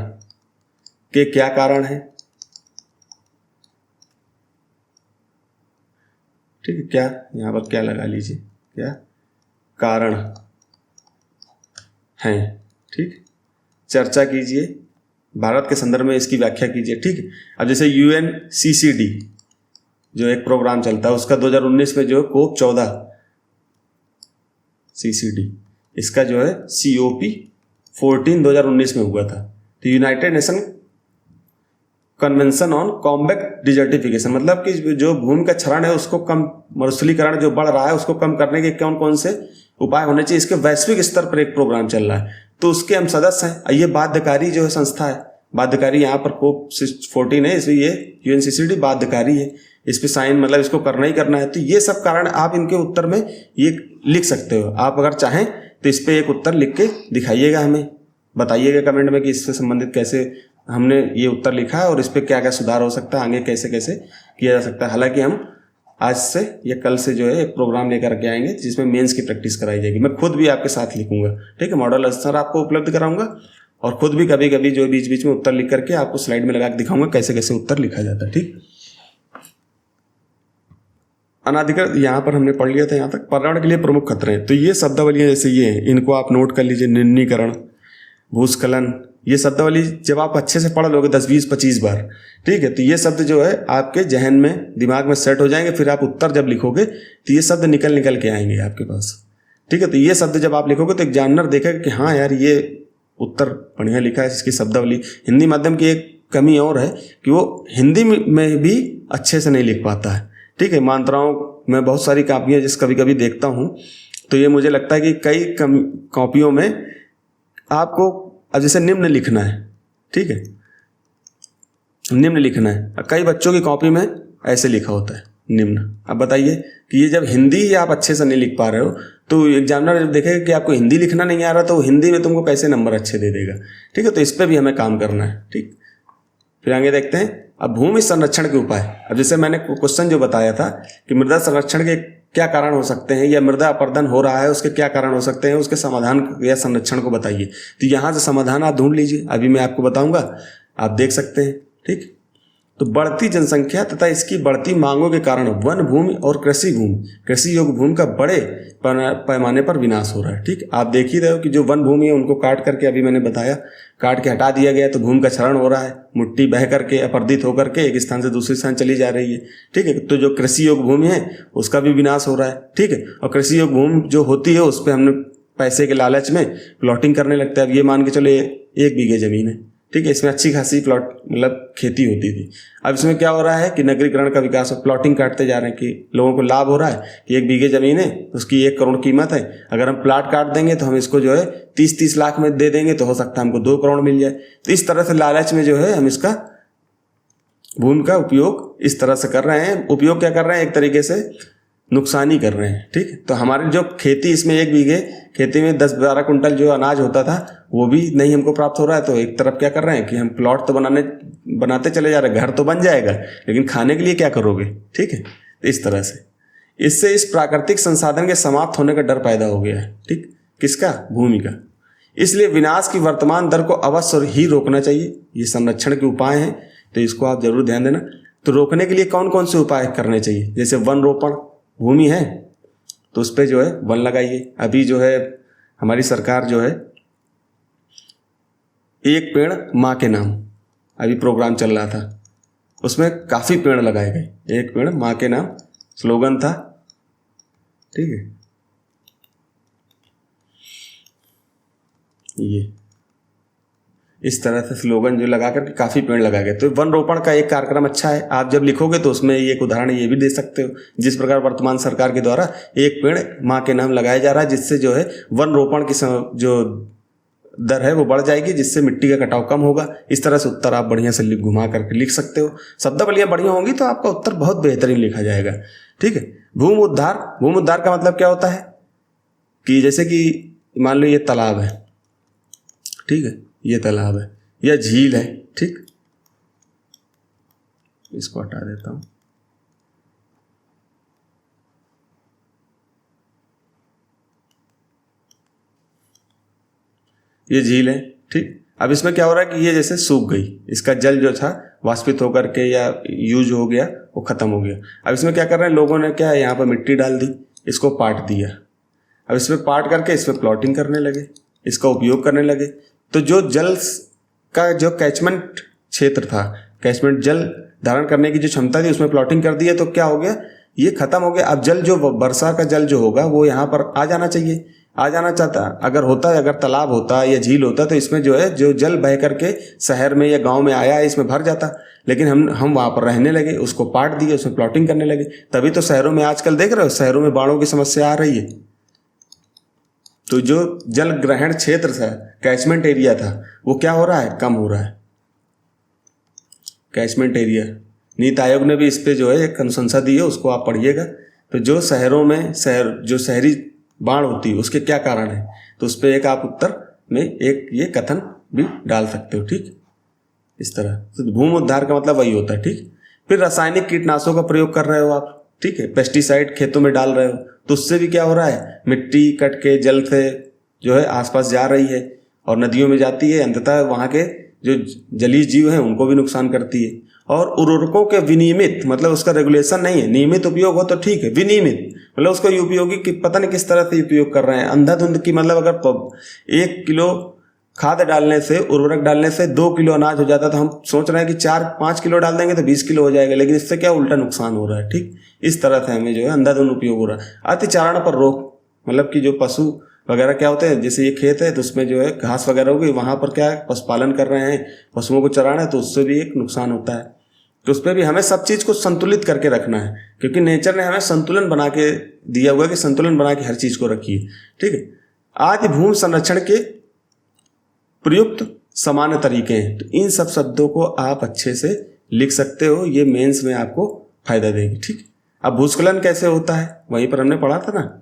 के क्या कारण है, ठीक है। क्या यहाँ पर क्या लगा लीजिए, क्या कारण हैं, ठीक, चर्चा कीजिए भारत के संदर्भ में इसकी व्याख्या कीजिए। ठीक है, अब जैसे UNCCD जो एक प्रोग्राम चलता है उसका 2019 में जो है COP 14 CCD, इसका जो है COP 14 2019 में हुआ था। तो United nation convention on combat desertification, मतलब कि जो भूमि का क्षरण है उसको कम, मरुस्थलीकरण जो बढ़ रहा है उसको कम करने के कौन कौन से उपाय होने चाहिए, इसके वैश्विक स्तर पर एक प्रोग्राम चल रहा है। तो उसके हम सदस्य हैं। ये बाध्यकारी जो है संस्था है, बाध्यकारी यहाँ पर COP 14 है, इसलिए ये UNCCD बाध्यकारी है, इस पे साइन मतलब इसको करना ही करना है। तो ये सब कारण आप इनके उत्तर में ये लिख सकते हो। आप अगर चाहें तो इस पे एक उत्तर लिख के दिखाइएगा, हमें बताइएगा कमेंट में कि इससे संबंधित कैसे हमने ये उत्तर लिखा है और इस पे क्या क्या सुधार हो सकता है, आगे कैसे कैसे किया जा सकता है। हालांकि हम आज से या कल से जो है एक प्रोग्राम लेकर के आएंगे जिसमें मेंस की प्रैक्टिस कराई जाएगी। मैं खुद भी आपके साथ लिखूंगा। ठीक है, मॉडल आंसर आपको उपलब्ध कराऊंगा और खुद भी कभी कभी जो बीच बीच में उत्तर लिख करके आपको स्लाइड में लगा के दिखाऊंगा कैसे कैसे उत्तर लिखा जाता है। ठीक, अनाधिकृत यहाँ पर हमने पढ़ लिया था यहाँ तक। पर्यावरण के लिए प्रमुख खतरे हैं, तो ये शब्दावलियाँ जैसे ये हैं, इनको आप नोट कर लीजिए। निर्नीकरण, भूस्खलन, ये शब्दावली जब आप अच्छे से पढ़ लोगे 10, 20, 25 बार, ठीक है, तो ये शब्द जो है आपके जहन में, दिमाग में सेट हो जाएंगे। फिर आप उत्तर जब लिखोगे तो ये शब्द निकल के आएंगे आपके पास। ठीक है, तो ये शब्द जब आप लिखोगे तो एग्जामिनर देखेगा कि हाँ यार ये उत्तर बढ़िया लिखा है। इसकी शब्दावली, हिंदी माध्यम की एक कमी और है कि वो हिंदी में भी अच्छे से नहीं लिख पाता है। ठीक है, मात्राओं में बहुत सारी कापियाँ जिस कभी कभी देखता हूँ तो ये मुझे लगता है कि कई कॉपियों में आपको अब जैसे निम्न लिखना है, ठीक है, निम्न लिखना है, कई बच्चों की कॉपी में ऐसे लिखा होता है निम्न। अब बताइए कि ये जब हिंदी आप अच्छे से नहीं लिख पा रहे हो तो एग्जामिनर जब देखेगा कि आपको हिंदी लिखना नहीं आ रहा तो हिंदी में तुमको कैसे नंबर अच्छे दे देगा। ठीक है, तो इस पर भी हमें काम करना है। ठीक, फिर आगे देखते हैं अब भूमि संरक्षण के उपाय। अब जैसे मैंने क्वेश्चन जो बताया था कि मृदा संरक्षण के क्या कारण हो सकते हैं या मृदा अपरदन हो रहा है उसके क्या कारण हो सकते हैं, उसके समाधान या संरक्षण को बताइए। तो यहाँ से समाधान आप ढूंढ लीजिए, अभी मैं आपको बताऊंगा, आप देख सकते हैं। ठीक, तो बढ़ती जनसंख्या तथा इसकी बढ़ती मांगों के कारण वन भूमि और कृषि भूमि, कृषि योग्य भूमि का बड़े पैमाने पर विनाश हो रहा है। ठीक, आप देख ही रहे हो कि जो वन भूमि है उनको काट करके, अभी मैंने बताया, काट के हटा दिया गया तो भूमि का क्षरण हो रहा है, मिट्टी बह करके अपरदित होकर के एक स्थान से दूसरे स्थान चली जा रही है। ठीक है, तो जो कृषि योग्य भूमि है उसका भी विनाश हो रहा है। ठीक है, और कृषि योग्य भूमि जो होती है उस पर हमने पैसे के लालच में प्लॉटिंग करने लगता है। अब ये मान के चलो 1 बीघे जमीन है, ठीक है, इसमें अच्छी खासी प्लॉट मतलब खेती होती थी। अब इसमें क्या हो रहा है कि नगरीकरण का विकास, प्लॉटिंग काटते जा रहे हैं कि लोगों को लाभ हो रहा है कि 1 बीघे जमीन है उसकी 1 करोड़ कीमत है, अगर हम प्लाट काट देंगे तो हम इसको जो है 30-30 लाख में दे देंगे तो हो सकता है हमको 2 करोड़ मिल जाए। तो इस तरह से लालच में जो है हम इसका भूमि का उपयोग इस तरह से कर रहे हैं। उपयोग क्या कर रहे हैं, एक तरीके से नुकसानी कर रहे हैं। ठीक, तो हमारी जो खेती, इसमें 1 बीघे खेती में 10-12 कुंटल जो अनाज होता था वो भी नहीं हमको प्राप्त हो रहा है। तो एक तरफ क्या कर रहे हैं कि हम प्लॉट तो बनाते चले जा रहे हैं, घर तो बन जाएगा लेकिन खाने के लिए क्या करोगे। ठीक है, तो इस तरह से इससे इस प्राकृतिक संसाधन के समाप्त होने का डर पैदा हो गया है। ठीक, किसका, भूमि का। इसलिए विनाश की वर्तमान दर को अवश्य ही रोकना चाहिए। ये संरक्षण के उपाय हैं तो इसको आप जरूर ध्यान देना। तो रोकने के लिए कौन कौन से उपाय करने चाहिए, जैसे वन रोपण, भूमि है तो उस पर जो है वन लगाइए। अभी जो है हमारी सरकार जो है एक पेड़ माँ के नाम अभी प्रोग्राम चल रहा था, उसमें काफ़ी पेड़ लगाए गए। एक पेड़ माँ के नाम स्लोगन था। ठीक है, ये इस तरह से स्लोगन जो लगा करके काफ़ी पेड़ लगाए गए। तो वन रोपण का एक कार्यक्रम अच्छा है, आप जब लिखोगे तो उसमें एक उदाहरण ये भी दे सकते हो। जिस प्रकार वर्तमान सरकार के द्वारा एक पेड़ माँ के नाम लगाया जा रहा है, जिससे जो है वन रोपण की जो दर है वो बढ़ जाएगी, जिससे मिट्टी का कटाव कम होगा। इस तरह से उत्तर आप बढ़िया से घुमा करके लिख सकते हो। शब्दावलियाँ बढ़िया होंगी तो आपका उत्तर बहुत बेहतरीन लिखा जाएगा। ठीक है, भूमि उद्धार। भूमि उद्धार का मतलब क्या होता है कि जैसे कि मान लो ये तालाब है, ठीक है, ये तालाब है या झील है। ठीक, इसको हटा देता हूं। ये झील है। ठीक, अब इसमें क्या हो रहा है कि ये जैसे सूख गई, इसका जल जो था वाष्पित होकर के या यूज हो गया, वो खत्म हो गया। अब इसमें क्या कर रहे हैं लोगों ने, क्या है, यहाँ पर मिट्टी डाल दी, इसको पाट दिया। अब इसमें पाट करके इसमें प्लॉटिंग करने लगे, इसका उपयोग करने लगे। तो जो जल का जो कैचमेंट क्षेत्र था, कैचमेंट जल धारण करने की जो क्षमता थी, उसमें प्लॉटिंग कर दी है, तो क्या हो गया, ये खत्म हो गया। अब जल जो वर्षा का जल जो होगा वो यहाँ पर आ जाना चाहिए, आ जाना चाहता अगर होता है, अगर तालाब होता या झील होता तो इसमें जो है जो जल बह करके शहर में या गांव में आया है इसमें भर जाता, लेकिन हम वहाँ पर रहने लगे, उसको पाट दिए, उसमें प्लॉटिंग करने लगे। तभी तो शहरों में आजकल देख रहे हो, शहरों में बाढ़ों की समस्या आ रही है। तो जो जल ग्रहण क्षेत्र था, कैचमेंट एरिया था, वो क्या हो रहा है, कम हो रहा है। कैचमेंट एरिया, नीति आयोग ने भी इस पे जो है एक अनुशंसा दी है, उसको आप पढ़िएगा। तो जो शहरों में जो शहरी बाढ़ होती है उसके क्या कारण है, तो उस पर एक आप उत्तर में एक ये कथन भी डाल सकते हो। ठीक, इस तरह तो भूमि उद्धार का मतलब वही होता है। ठीक, फिर रासायनिक कीटनाशकों का प्रयोग कर रहे हो आप, ठीक है, पेस्टिसाइड खेतों में डाल रहे हो, तो उससे भी क्या हो रहा है, मिट्टी कट के जल से जो है आसपास जा रही है और नदियों में जाती है, अंततः वहाँ के जो जलीय जीव हैं उनको भी नुकसान करती है। और उर्वरकों के विनियमित, मतलब उसका रेगुलेशन नहीं है, नियमित उपयोग हो तो ठीक है, विनियमित मतलब उसको उपयोगी कि पता नहीं किस तरह से उपयोग कर रहे हैं, अंधाधुंध की, मतलब अगर 1 किलो खाद डालने से, उर्वरक डालने से 2 किलो अनाज हो जाता, तो हम सोच रहे हैं कि 4-5 किलो डाल देंगे तो 20 किलो हो जाएगा, लेकिन इससे क्या उल्टा नुकसान हो रहा है। ठीक, इस तरह से हमें जो है अंधाधुंध उपयोग हो रहा है। अतिचारण पर रोक, मतलब कि जो पशु वगैरह क्या होते हैं, जैसे ये खेत है तो उसमें जो है घास वगैरह होगी, वहाँ पर क्या है पशुपालन कर रहे हैं, पशुओं को चराना है, तो उससे भी एक नुकसान होता है। तो उस पर भी हमें सब चीज़ को संतुलित करके रखना है, क्योंकि नेचर ने हमें संतुलन बना के दिया हुआ है कि संतुलन बना के हर चीज़ को रखिए। ठीक है, आज भूमि संरक्षण के प्रयुक्त सामान्य तरीके हैं, तो इन सब शब्दों को आप अच्छे से लिख सकते हो, ये मेंस में आपको फायदा देगी। ठीक, अब भूस्खलन कैसे होता है, वहीं पर हमने पढ़ा था ना,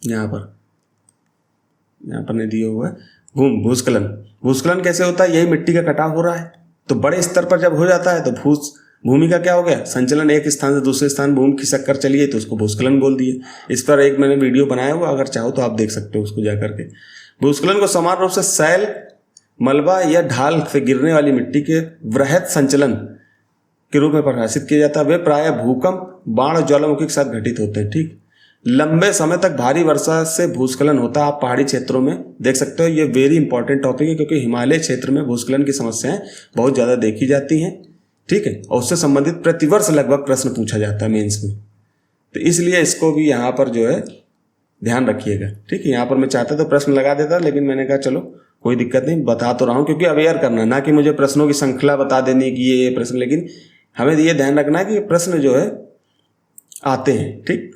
यहाँ पर नहीं दिया हुआ है। भूस्खलन कैसे होता है, यही मिट्टी का कटाव हो रहा है। तो बड़े स्तर पर जब हो जाता है तो भूमि का क्या हो गया, संचलन, एक स्थान से दूसरे स्थान भूमि खिसक कर चलिए, तो उसको भूस्खलन बोल दिए। इस पर एक मैंने वीडियो बनाया हुआ, अगर चाहो तो आप देख सकते हो उसको जा करके। भूस्खलन को समान रूप से सैल, मलबा या ढाल से गिरने वाली मिट्टी के वृहद संचलन के रूप में परिभाषित किया जाता है। वे प्रायः भूकंप, बाढ़ और ज्वालामुखी के साथ घटित होते हैं। ठीक, लंबे समय तक भारी वर्षा से भूस्खलन होता है, आप पहाड़ी क्षेत्रों में देख सकते हो। ये वेरी इंपॉर्टेंट टॉपिक है, क्योंकि हिमालय क्षेत्र में भूस्खलन की समस्याएं बहुत ज़्यादा देखी जाती हैं। ठीक है, और उससे संबंधित प्रतिवर्ष लगभग प्रश्न पूछा जाता है मेंस में, तो इसलिए इसको भी यहाँ पर जो है ध्यान रखिएगा। ठीक है, यहाँ पर मैं चाहता तो प्रश्न लगा देता, लेकिन मैंने कहा चलो कोई दिक्कत नहीं, बता तो रहा हूँ, क्योंकि अवेयर करना, ना कि मुझे प्रश्नों की श्रृंखला बता देनी कि ये प्रश्न, लेकिन हमें ये ध्यान रखना है कि प्रश्न जो है आते हैं। ठीक,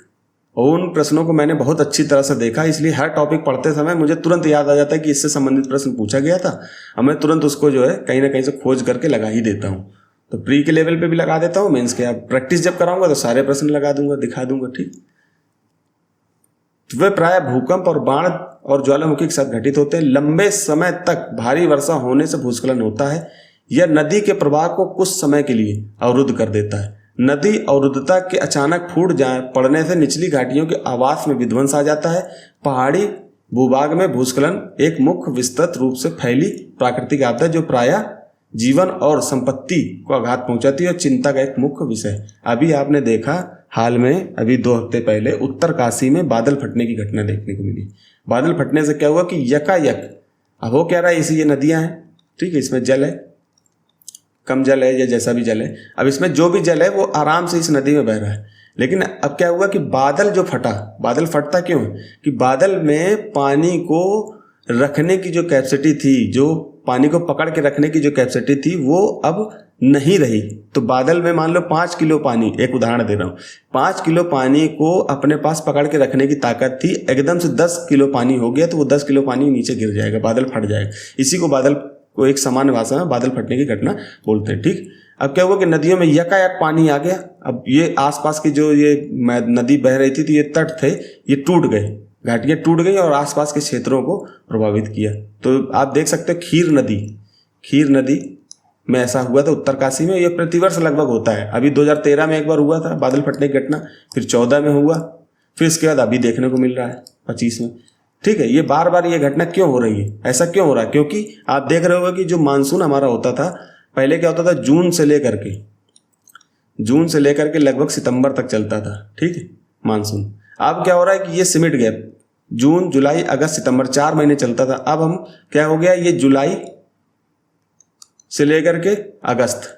और उन प्रश्नों को मैंने बहुत अच्छी तरह से देखा, इसलिए हर टॉपिक पढ़ते समय मुझे तुरंत याद आ जाता है कि इससे संबंधित प्रश्न पूछा गया था, और मैं तुरंत उसको जो है कहीं ना कहीं से खोज करके लगा ही देता हूँ। तो प्री के लेवल पे भी लगा देता हूँ, मेंस के अब प्रैक्टिस जब कराऊंगा तो सारे प्रश्न लगा दूंगा, दिखा दूंगा। ठीक, तो वे प्राय भूकंप और बाढ़ और ज्वालामुखी के साथ घटित होते हैं। लंबे समय तक भारी वर्षा होने से भूस्खलन होता है। यह नदी के प्रवाह को कुछ समय के लिए अवरुद्ध कर देता है। नदी अवरुद्धता के अचानक फूट पड़ने से निचली घाटियों के आवास में विध्वंस आ जाता है। पहाड़ी भूभाग में भूस्खलन एक मुख्य विस्तृत रूप से फैली प्राकृतिक आपदा जो प्रायः जीवन और संपत्ति को आघात पहुंचाती है और चिंता का एक मुख्य विषय। अभी आपने देखा हाल में, अभी 2 हफ्ते पहले उत्तरकाशी में बादल फटने की घटना देखने को मिली। बादल फटने से क्या हुआ कि यकायक, अब हो क्या रहा है, इसी ये नदियां हैं, ठीक है, इसमें जल है, कम जल है या जैसा भी जल है, अब इसमें जो भी जल है वो आराम से इस नदी में बह रहा है। लेकिन अब क्या हुआ कि बादल जो फटा, बादल फटता क्यों है कि बादल में पानी को रखने की जो कैपेसिटी थी, जो पानी को पकड़ के रखने की जो कैपेसिटी थी वो अब नहीं रही। तो बादल में मान लो 5 किलो पानी, एक उदाहरण दे रहा हूँ, 5 किलो पानी को अपने पास पकड़ के रखने की ताकत थी, एकदम से 10 किलो पानी हो गया तो वो 10 किलो पानी नीचे गिर जाएगा, बादल फट जाएगा। इसी को बादल को एक सामान्य भाषा में बादल फटने की घटना बोलते हैं। ठीक, अब क्या हुआ कि नदियों में यकायक पानी आ गया। अब ये आसपास की जो ये नदी बह रही थी तो ये तट थे, ये टूट गए, घाटियाँ टूट गई और आसपास के क्षेत्रों को प्रभावित किया। तो आप देख सकते हैं खीर नदी में ऐसा हुआ था उत्तरकाशी में। ये प्रतिवर्ष लगभग होता है। अभी 2013 में एक बार हुआ था बादल फटने की घटना, फिर 14 में हुआ, फिर इसके बाद अभी देखने को मिल रहा है 25 में। ठीक है, ये बार बार ये घटना क्यों हो रही है, ऐसा क्यों हो रहा है? क्योंकि आप देख रहे होगा कि जो मानसून हमारा होता था पहले, क्या होता था, जून से लेकर के लगभग सितंबर तक चलता था। ठीक है, मानसून। अब क्या हो रहा है कि ये सिमट गया, जून जुलाई अगस्त सितंबर 4 महीने चलता था। अब हम क्या हो गया, ये जुलाई से लेकर के अगस्त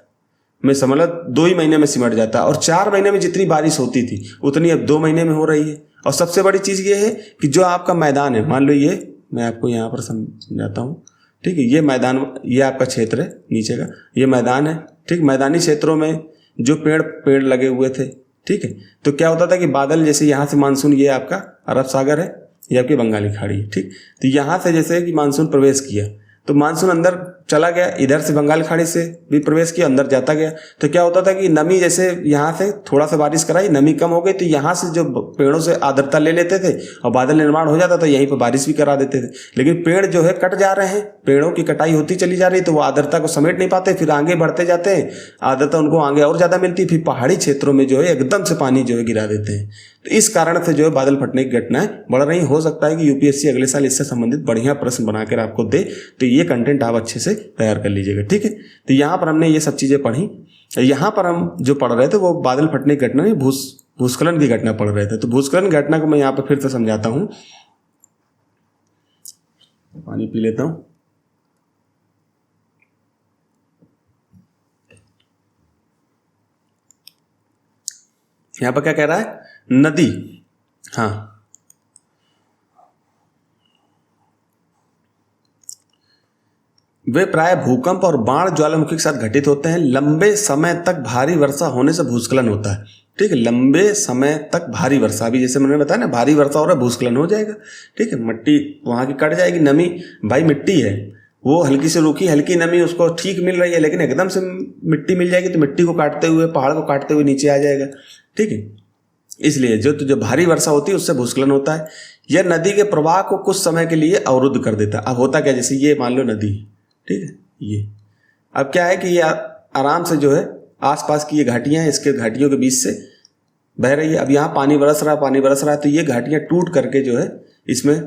में समझ लो 2 ही महीने में सिमट जाता है। और 4 महीने में जितनी बारिश होती थी उतनी अब 2 महीने में हो रही है। और सबसे बड़ी चीज़ ये है कि जो आपका मैदान है, मान लो ये मैं आपको यहाँ पर समझाता हूँ, ठीक है। ये मैदान, ये आपका क्षेत्र है नीचे का, ये मैदान है, ठीक। मैदानी क्षेत्रों में जो पेड़ लगे हुए थे, ठीक है। तो क्या होता था कि बादल, जैसे यहाँ से मानसून, ये आपका अरब सागर है, ये आपकी बंगाली खाड़ी है, ठीक। तो यहाँ से जैसे कि मानसून प्रवेश किया तो मानसून अंदर चला गया, इधर से बंगाल खाड़ी से भी प्रवेश किया, अंदर जाता गया। तो क्या होता था कि नमी, जैसे यहाँ से थोड़ा सा बारिश कराई, नमी कम हो गई, तो यहाँ से जो पेड़ों से आर्द्रता ले लेते थे और बादल निर्माण हो जाता था, यहीं पर बारिश भी करा देते थे। लेकिन पेड़ जो है कट जा रहे हैं, पेड़ों की कटाई होती चली जा रही, तो वो आर्द्रता को समेट नहीं पाते, फिर आगे बढ़ते जाते हैं, आर्द्रता उनको आगे और ज़्यादा मिलती, फिर पहाड़ी क्षेत्रों में जो है एकदम से पानी जो है गिरा देते हैं। तो इस कारण से जो है बादल फटने की घटनाएं बढ़ रही। हो सकता है कि यूपीएससी अगले साल इससे संबंधित बढ़िया प्रश्न बनाकर आपको दे, तो ये कंटेंट आप अच्छे से तैयार कर लीजिएगा, ठीक है। तो यहाँ पर हमने ये सब चीज़ें पढ़ी। यहाँ पर हम जो पढ़ रहे थे वो बादल फटने की घटना नहीं, भूस्खलन की घटना पढ़ रहे थे। तो भूस्खलन की घटना को मैं यहाँ पर फिर से समझाता हूँ। पानी पी लेता हूँ। यहाँ पर क्या कह रहा है, नदी, हाँ, वे प्राय भूकंप और बाण ज्वालामुखी के साथ घटित होते हैं। लंबे समय तक भारी वर्षा होने से भूस्खलन होता है, ठीक है। लंबे समय तक भारी वर्षा, अभी जैसे मैंने बताया ना, भारी वर्षा हो रहा है, भूस्खलन हो जाएगा, ठीक है। मिट्टी वहाँ की कट जाएगी, नमी, भाई मिट्टी है वो हल्की से रूखी, हल्की नमी उसको ठीक मिल रही है, लेकिन एकदम से मिट्टी मिल जाएगी तो मिट्टी को काटते हुए, पहाड़ को काटते हुए नीचे आ जाएगा, ठीक है। इसलिए जो भारी वर्षा होती है उससे भूस्खलन होता है। यह नदी के प्रवाह को कुछ समय के लिए अवरुद्ध कर देता है। अब होता क्या, जैसे ये मान लो नदी है, ठीक है, ये अब क्या है कि ये आराम से जो है आसपास की ये घाटियां हैं, इसके घाटियों के बीच से बह रही है। अब यहाँ पानी बरस रहा है, तो ये घाटियां टूट करके जो है इसमें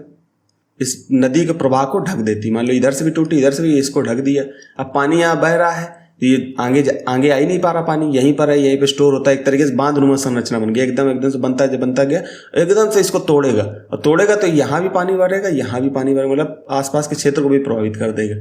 इस नदी के प्रवाह को ढक देती। मान लो इधर से भी टूटी, इधर से भी, इसको ढक दिया। अब पानी यहाँ बह रहा है तो ये आगे आ ही नहीं पा रहा, पानी यहीं पर है, यहीं पे स्टोर होता है। एक तरीके से बांधनुमा संरचना बन गया, एकदम से बनता गया, एकदम से इसको तोड़ेगा, और तोड़ेगा तो यहाँ भी पानी भरेगा, यहाँ भी पानी भरेगा, मतलब आसपास के क्षेत्र को भी प्रभावित कर देगा।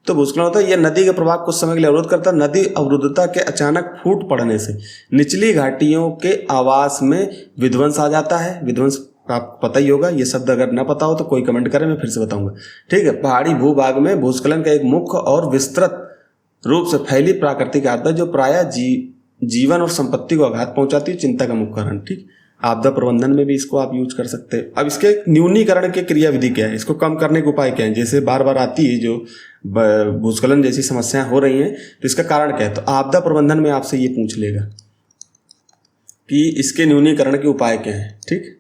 तो भूस्खलन होता है। यह नदी के प्रवाह कुछ समय के लिए अवरोध करता है। नदी अवरुद्धता के अचानक फूट पड़ने से निचली घाटियों के आवास में विध्वंस आ जाता है। विध्वंस आप पता ही होगा, ये शब्द अगर ना पता हो तो कोई कमेंट करें, मैं फिर से बताऊंगा, ठीक है। पहाड़ी भूभाग में भूस्खलन का एक मुख्य और विस्तृत रूप से फैली प्राकृतिक आपदा जो प्रायः जीवन और संपत्ति को आघात पहुंचाती है, चिंता का मुख्य कारण, ठीक। आपदा प्रबंधन में भी इसको आप यूज कर सकते हैं। अब इसके न्यूनीकरण के क्रियाविधि क्या है, इसको कम करने के उपाय क्या है। जैसे बार बार आती है जो भूस्खलन जैसी समस्याएं हो रही हैं, तो इसका कारण क्या है। तो आपदा प्रबंधन में आपसे ये पूछ लेगा कि इसके न्यूनीकरण के उपाय क्या है, ठीक,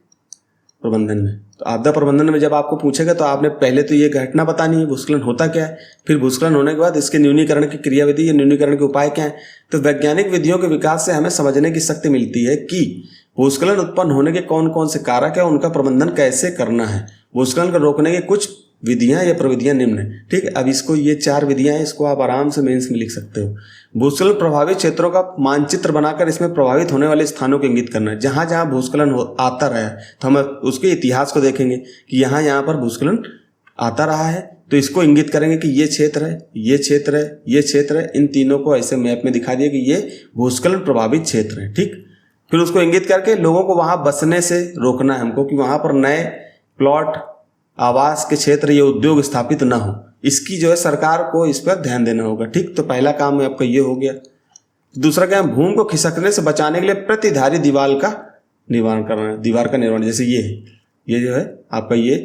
प्रबंधन में। तो आपदा प्रबंधन में जब आपको पूछेगा तो आपने पहले तो ये घटना बतानी है, भूस्खलन होता क्या है, फिर भूस्खलन होने के बाद इसके न्यूनीकरण की क्रियाविधि या न्यूनीकरण के उपाय क्या है। तो वैज्ञानिक विधियों के विकास से हमें समझने की शक्ति मिलती है कि भूस्खलन उत्पन्न होने के कौन कौन से कारक है, उनका प्रबंधन कैसे करना है। भूस्खलन को रोकने के कुछ विधियां या प्रविधियां निम्न है, ठीक है। अब इसको, ये 4 विधियां हैं, इसको आप आराम से मेंस में लिख सकते हो। भूस्खलन प्रभावित क्षेत्रों का मानचित्र बनाकर इसमें प्रभावित होने वाले स्थानों को इंगित करना है। जहां जहां भूस्खलन आता रहा है तो हम उसके इतिहास को देखेंगे कि यहाँ पर भूस्खलन आता रहा है, तो इसको इंगित करेंगे कि ये क्षेत्र है, ये क्षेत्र है, ये क्षेत्र है। इन तीनों को ऐसे मैप में दिखा दिया कि ये भूस्खलन प्रभावित क्षेत्र है, ठीक। फिर उसको इंगित करके लोगों को वहां बसने से रोकना है हमको, कि वहां पर नए प्लॉट, आवास के क्षेत्र, ये उद्योग स्थापित ना हो। इसकी जो है सरकार को इस पर ध्यान देना होगा, ठीक। तो पहला काम आपका ये हो गया। दूसरा क्या है, भूमि को खिसकने से बचाने के लिए प्रतिधारी दीवार का निर्माण करना है। दीवार का निर्माण, जैसे ये जो है आपका ये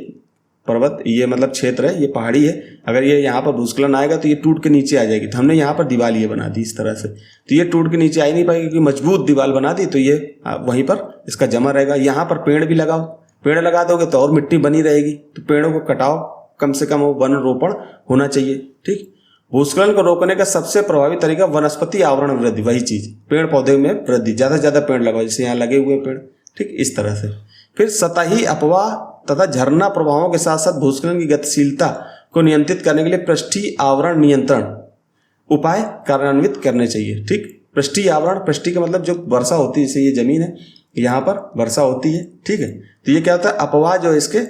पर्वत, ये मतलब क्षेत्र है, ये पहाड़ी है, अगर ये यहाँ पर भूस्खलन आएगा तो ये टूट के नीचे आ जाएगी। तो हमने यहाँ पर दीवार ये बना दी इस तरह से, तो ये टूट के नीचे आ ही नहीं पाएगी, क्योंकि मजबूत दीवार बना दी, तो ये वहीं पर इसका जमा रहेगा। यहाँ पर पेड़ भी लगाओ, पेड़ लगा दोगे तो और मिट्टी बनी रहेगी। तो पेड़ों को कटाओ, कम से कम वो वन रोपण होना चाहिए, ठीक। भूस्खलन को रोकने का सबसे प्रभावी तरीका वनस्पति आवरण वृद्धि, वही चीज, पेड़ पौधे में वृद्धि, ज्यादा से ज्यादा पेड़ लगाओ, जैसे यहाँ लगे हुए पेड़, ठीक, इस तरह से। फिर सतही अपवाह तथा झरना प्रभावों के साथ साथ भूस्खलन की गतिशीलता को नियंत्रित करने के लिए पृष्ठीय आवरण नियंत्रण उपाय कार्यान्वित करने चाहिए, ठीक। पृष्ठीय आवरण, पृष्ठीय का मतलब जो वर्षा होती है, जैसे ये जमीन है, यहाँ पर वर्षा होती है, ठीक है। तो ये क्या होता है, अपवाह जो इसके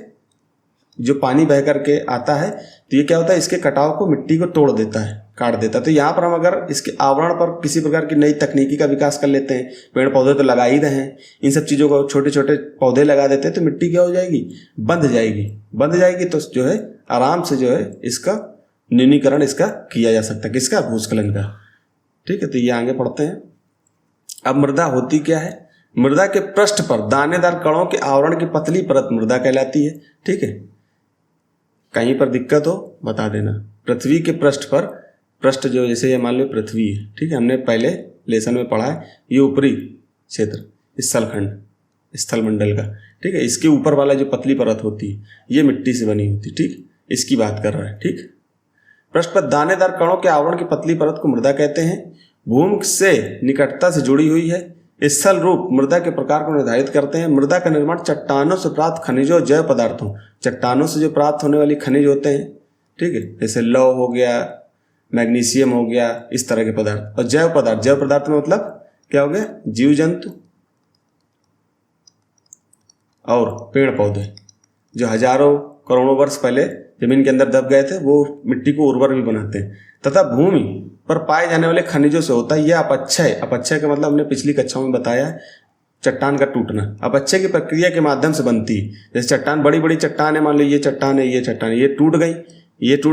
जो पानी बह करके आता है, तो ये क्या होता है, इसके कटाव को, मिट्टी को तोड़ देता है, काट देता है। तो यहाँ पर हम अगर इसके आवरण पर किसी प्रकार की नई तकनीकी का विकास कर लेते हैं, पेड़ पौधे तो लगा ही रहे हैं, इन सब चीज़ों को छोटे छोटे पौधे लगा देते हैं, तो मिट्टी क्या हो जाएगी, बंध जाएगी। तो जो है आराम से जो है इसका न्यूनीकरण इसका किया जा सकता है, किसका, भूस्खलन का। ठीक है, तो ये आगे पढ़ते हैं। अब मृदा होती क्या है, मृदा के पृष्ठ पर दानेदार कणों के आवरण की पतली परत मृदा कहलाती है। ठीक है, कहीं पर दिक्कत हो बता देना। पृथ्वी के पृष्ठ पर, पृष्ठ जो जैसे ये मान लो पृथ्वी है, ठीक है, हमने पहले लेसन में पढ़ा है, ये ऊपरी क्षेत्र स्थलखंड, स्थलमंडल का, ठीक है, इसके ऊपर वाला जो पतली परत होती है ये मिट्टी से बनी होती है। ठीक, इसकी बात कर रहा है। ठीक, पृष्ठ पर दानेदार कणों के आवरण की पतली परत को मृदा कहते हैं। भूमि से निकटता से जुड़ी हुई है। स्थल रूप मृदा के प्रकार को निर्धारित करते हैं। मृदा का निर्माण चट्टानों से प्राप्त खनिजों, जैव पदार्थों, चट्टानों से जो प्राप्त होने वाली खनिज होते हैं, ठीक है, जैसे लौह हो गया, मैग्नीशियम हो गया, इस तरह के पदार्थ। और जैव पदार्थ में मतलब क्या हो गया, जीव जंतु और पेड़ पौधे जो हजारों करोड़ों वर्ष पहले जमीन के अंदर दब गए थे, वो मिट्टी को उर्वर भी बनाते हैं। तथा भूमि पर पाए जाने वाले खनिजों से होता है यह अपक्षय। अपक्षय का मतलब हमने पिछली कक्षाओं में बताया है, चट्टान का टूटना। अपक्षय की प्रक्रिया के माध्यम से बनती है। जैसे चट्टान, बड़ी बड़ी चट्टान है, मान लो ये चट्टान है, ये टूट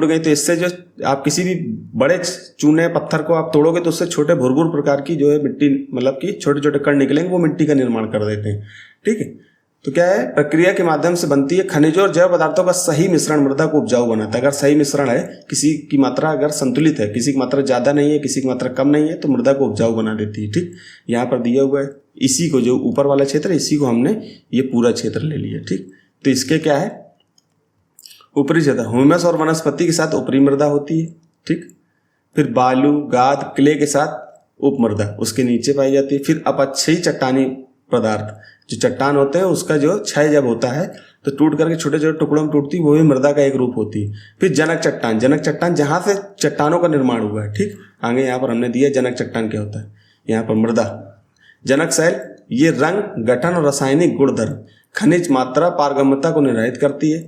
गई, तो इससे जो आप किसी भी बड़े चूने पत्थर को आप तोड़ोगे तो उससे छोटे भुरभुर प्रकार की जो है मिट्टी, मतलब कि छोटे छोटे कण निकलेंगे, वो मिट्टी का निर्माण कर देते हैं। ठीक है, तो क्या है, प्रक्रिया के माध्यम से बनती है। खनिजों और जैव पदार्थों का सही मिश्रण मृदा को उपजाऊ बनाता है। अगर सही मिश्रण है, किसी की मात्रा अगर संतुलित है, किसी की मात्रा ज़्यादा नहीं है, किसी की मात्रा कम नहीं है, तो मृदा को उपजाऊ बना देती है। ठीक, यहाँ पर दिया हुआ है, इसी को जो ऊपर वाला क्षेत्र है, इसी को हमने ये पूरा क्षेत्र ले लिया। ठीक, तो इसके क्या है, ऊपरी क्षेत्र ह्यूमस और वनस्पति के साथ ऊपरी मृदा होती है। ठीक, फिर बालू, गाद, क्ले के साथ उपमृदा उसके नीचे पाई जाती है। फिर अपक्षयी चट्टानी पदार्थ, जो चट्टान होते हैं उसका जो क्षय जब होता है तो टूट करके छोटे छोटे टुकड़ों में टूटती है, वो भी मृदा का एक रूप होती है। फिर जनक चट्टान जहाँ से चट्टानों का निर्माण हुआ है। ठीक, आगे यहाँ पर हमने दिया जनक चट्टान क्या होता है, यहाँ पर मृदा। जनक शैल, ये रंग, गठन और रासायनिक गुणधर्म, खनिज मात्रा, पारगम्यता को निर्धारित करती है।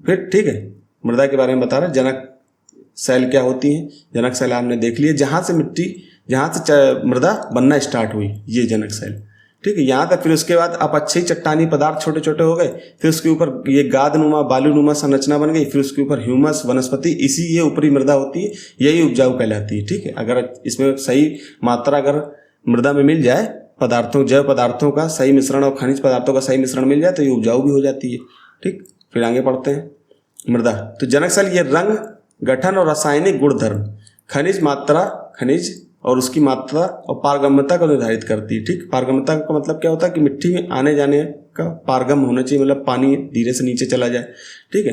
फिर ठीक है, मृदा के बारे में बता रहे, जनक शैल क्या होती है। जनक शैल आपने देख लिया, जहाँ से मृदा बनना स्टार्ट हुई, ये जनक शैल। ठीक है, यहाँ तक। फिर उसके बाद अपक्षयी चट्टानी पदार्थ छोटे छोटे हो गए, फिर उसके ऊपर ये गादनुमा, बालूनुमा संरचना बन गई, फिर उसके ऊपर ह्यूमस, वनस्पति, ये ऊपरी मृदा होती है, यही उपजाऊ कहलाती है। ठीक है, अगर इसमें सही मात्रा अगर मृदा में मिल जाए, पदार्थों, जैव पदार्थों का सही मिश्रण और खनिज पदार्थों का सही मिश्रण मिल जाए, तो ये उपजाऊ भी हो जाती है। ठीक, फिर आगे पढ़ते हैं मृदा। तो जनक शैल ये रंग, गठन और रासायनिक गुणधर्म, खनिज और उसकी मात्रा और पारगम्यता को निर्धारित करती है। ठीक, पारगम्यता का मतलब क्या होता है कि मिट्टी में आने जाने का पारगम होना चाहिए, मतलब पानी धीरे से नीचे चला जाए। ठीक है,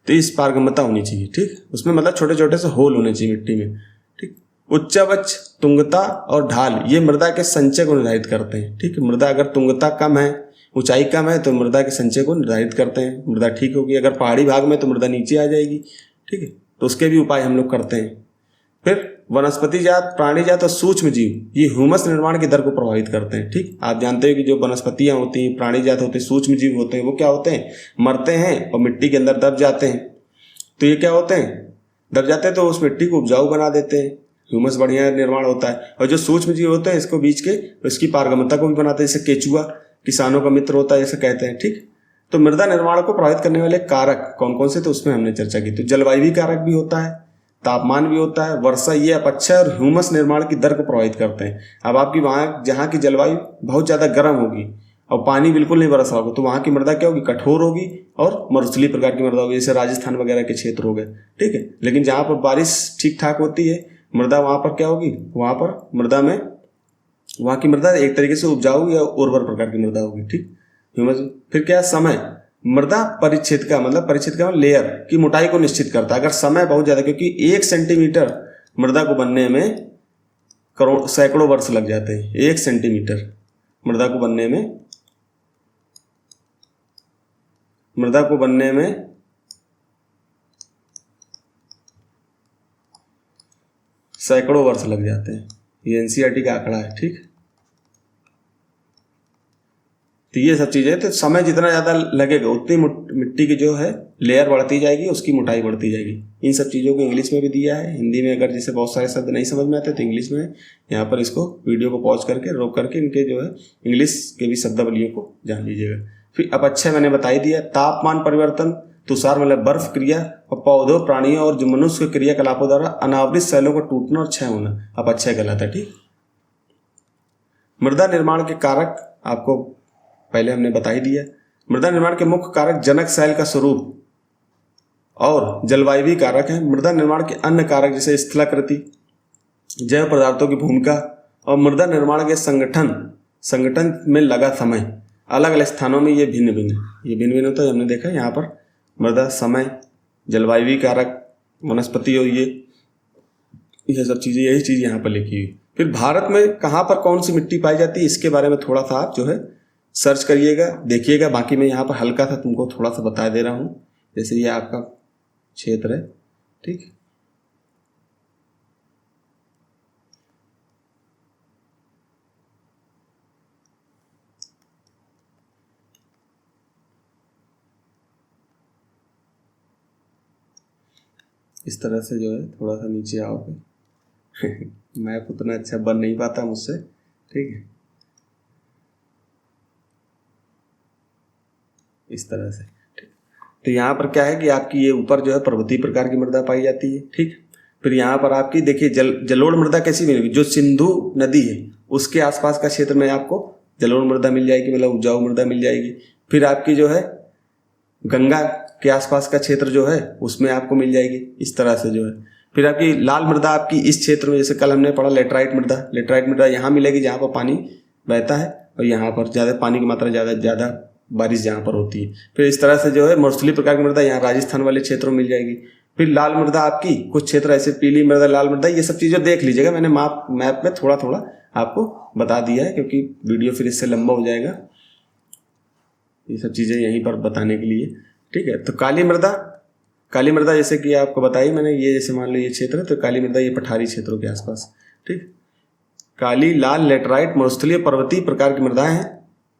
तो इस पारगम्यता होनी चाहिए। ठीक, उसमें मतलब छोटे छोटे से होल होने चाहिए मिट्टी में। ठीक, उच्चावच, तुंगता और ढाल, ये मृदा के संचय को निर्धारित करते हैं। ठीक, मृदा अगर तुंगता कम है, ऊंचाई कम है, तो मृदा के संचय को निर्धारित करते हैं, मृदा ठीक होगी। अगर पहाड़ी भाग में तो मृदा नीचे आ जाएगी। ठीक है, तो उसके भी उपाय हम लोग करते हैं। फिर वनस्पति जात, प्राणी जात और सूक्ष्म जीव, ये ह्यूमस निर्माण की दर को प्रभावित करते हैं। ठीक, आप जानते हो कि जो वनस्पतियां होती हैं, प्राणी जात होते हैं, सूक्ष्म जीव होते हैं, वो क्या होते हैं, मरते हैं और मिट्टी के अंदर दब जाते हैं। तो ये क्या होते हैं, दब जाते हैं, तो उस मिट्टी को उपजाऊ बना देते हैं, ह्यूमस बढ़िया निर्माण होता है। और जो सूक्ष्म जीव होते हैं, इसको बीज के इसकी पारगम्यता को भी बनाते हैं, जैसे केचुआ किसानों का मित्र होता है, ऐसे कहते हैं। ठीक, तो मृदा निर्माण को प्रभावित करने वाले कारक कौन कौन से, तो उसमें हमने चर्चा की। तो जलवायु कारक भी होता है, तापमान भी होता है, वर्षा, ये अपक्षय और ह्यूमस निर्माण की दर को प्रभावित करते हैं। अब आपकी वहाँ जहाँ की जलवायु बहुत ज़्यादा गर्म होगी और पानी बिल्कुल नहीं बरसा होगा, तो वहाँ की मृदा क्या होगी, कठोर होगी और मरुस्थलीय प्रकार की मृदा होगी, जैसे राजस्थान वगैरह के क्षेत्र हो गए। ठीक है, लेकिन जहाँ पर बारिश ठीक ठाक होती है मृदा, वहाँ पर क्या होगी, वहाँ की मृदा एक तरीके से उपजाऊ या उर्वर प्रकार की मृदा होगी। ठीक, ह्यूमस। फिर क्या, समय, मृदा परिच्छेद का लेयर की मोटाई को निश्चित करता है। अगर समय बहुत ज़्यादा, क्योंकि 1 सेंटीमीटर मृदा को बनने में सैकड़ों वर्ष लग जाते हैं। 1 सेंटीमीटर मृदा को बनने में सैकड़ों वर्ष लग जाते हैं। ये एनसीईआरटी का आंकड़ा है। ठीक, तो ये सब चीज़ें, तो समय जितना ज़्यादा लगेगा उतनी मिट्टी की जो है लेयर बढ़ती जाएगी, उसकी मोटाई बढ़ती जाएगी। इन सब चीज़ों को इंग्लिश में भी दिया है, हिंदी में अगर जैसे बहुत सारे शब्द नहीं समझ में आते तो इंग्लिश में यहाँ पर इसको वीडियो को पॉज करके रोक करके इनके जो है इंग्लिश के भी शब्दावलियों को जान लीजिएगा। फिर अपक्षय मैंने बता ही दिया, तापमान परिवर्तन, तुषार मतलब बर्फ क्रिया, और पौधों, प्राणियों और जो मनुष्य के क्रियाकलापों द्वारा अनावृत शैलों का टूटना और क्षय होना अपक्षय कहलाता है। ठीक, मृदा निर्माण के कारक आपको पहले हमने बता ही दिया। मृदा निर्माण के मुख्य कारक जनक शैल का स्वरूप और जलवायु कारक है। मृदा निर्माण के अन्य कारक जैसे स्थलाकृति, जैव पदार्थों की भूमिका और मृदा निर्माण के संगठन में लगा समय, अलग अलग स्थानों में ये भिन्न भिन्न होता है। हमने देखा यहाँ पर मृदा, समय, जलवायु कारक, वनस्पति और ये सब चीज़ें, यही चीज़ यहाँ पर लिखी हुई। फिर भारत में कहाँ पर कौन सी मिट्टी पाई जाती है इसके बारे में थोड़ा सा आप जो है सर्च करिएगा, देखिएगा। बाकी मैं यहाँ पर हल्का सा तुमको थोड़ा सा बता दे रहा हूँ, जैसे ये आपका क्षेत्र है। ठीक, इस तरह से जो है थोड़ा सा नीचे आओगे मैप उतना अच्छा बन नहीं पाता मुझसे। ठीक है, इस तरह से। ठीक, तो यहाँ पर क्या है कि आपकी ये ऊपर जो है पर्वतीय प्रकार की मृदा पाई जाती है। ठीक, फिर यहाँ पर आपकी देखिए जलोढ़ मृदा कैसी मिलेगी, जो सिंधु नदी है उसके आसपास का क्षेत्र में आपको जलोढ़ मृदा मिल जाएगी, मतलब उपजाऊ मृदा मिल जाएगी। फिर आपकी जो है गंगा के आसपास का क्षेत्र जो है उसमें आपको मिल जाएगी, इस तरह से जो है। फिर आपकी लाल मृदा आपकी इस क्षेत्र में, जैसे कल हमने पढ़ा लेटराइट मृदा यहाँ मिलेगी जहाँ पर पानी बहता है और यहाँ पर ज़्यादा पानी की मात्रा ज़्यादा बारिश जहाँ पर होती है। फिर इस तरह से जो है मरुस्थलीय प्रकार की मृदा यहाँ राजस्थान वाले क्षेत्रों में मिल जाएगी। फिर लाल मृदा आपकी कुछ क्षेत्र ऐसे, पीली मृदा, लाल मृदा, ये सब चीज़ें देख लीजिएगा। मैंने मैप में थोड़ा थोड़ा आपको बता दिया है, क्योंकि वीडियो फिर इससे लंबा हो जाएगा, ये सब चीज़ें यहीं पर बताने के लिए। ठीक है, तो काली मृदा जैसे कि आपको बताई मैंने, ये जैसे मान लो ये क्षेत्र है, तो काली मृदा ये पठारी क्षेत्रों के आसपास। ठीक, काली, लाल, लेटराइट, मरुस्थलीय, पर्वतीय प्रकार की मृदाएं हैं,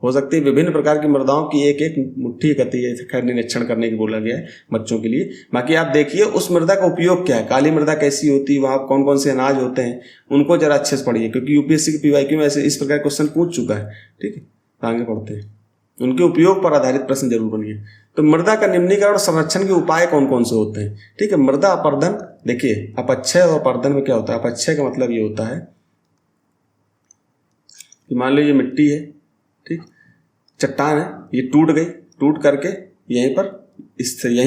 हो सकती है विभिन्न प्रकार की मृदाओं की एक एक मुट्ठी इकट्ठी है, खैर निरीक्षण करने की बोला गया है बच्चों के लिए। बाकी आप देखिए उस मृदा का उपयोग क्या है, काली मृदा कैसी होती है, वहाँ कौन कौन से अनाज होते हैं, उनको जरा अच्छे से पढ़िए, क्योंकि यूपीएससी की पीवाईक्यू में ऐसे इस प्रकार क्वेश्चन पूछ चुका है। ठीक है, आगे पढ़ते हैं, उनके उपयोग पर आधारित प्रश्न जरूर बनिए। तो मृदा का निम्नीकरण और संरक्षण के उपाय कौन कौन से होते हैं। ठीक है, मृदा अपर्दन, देखिए अपक्षय और अपर्दन में क्या होता है। अपक्षय का मतलब ये होता है कि मान लो ये मिट्टी है, ठीक, चट्टान है, ये टूट गई, टूट करके यहीं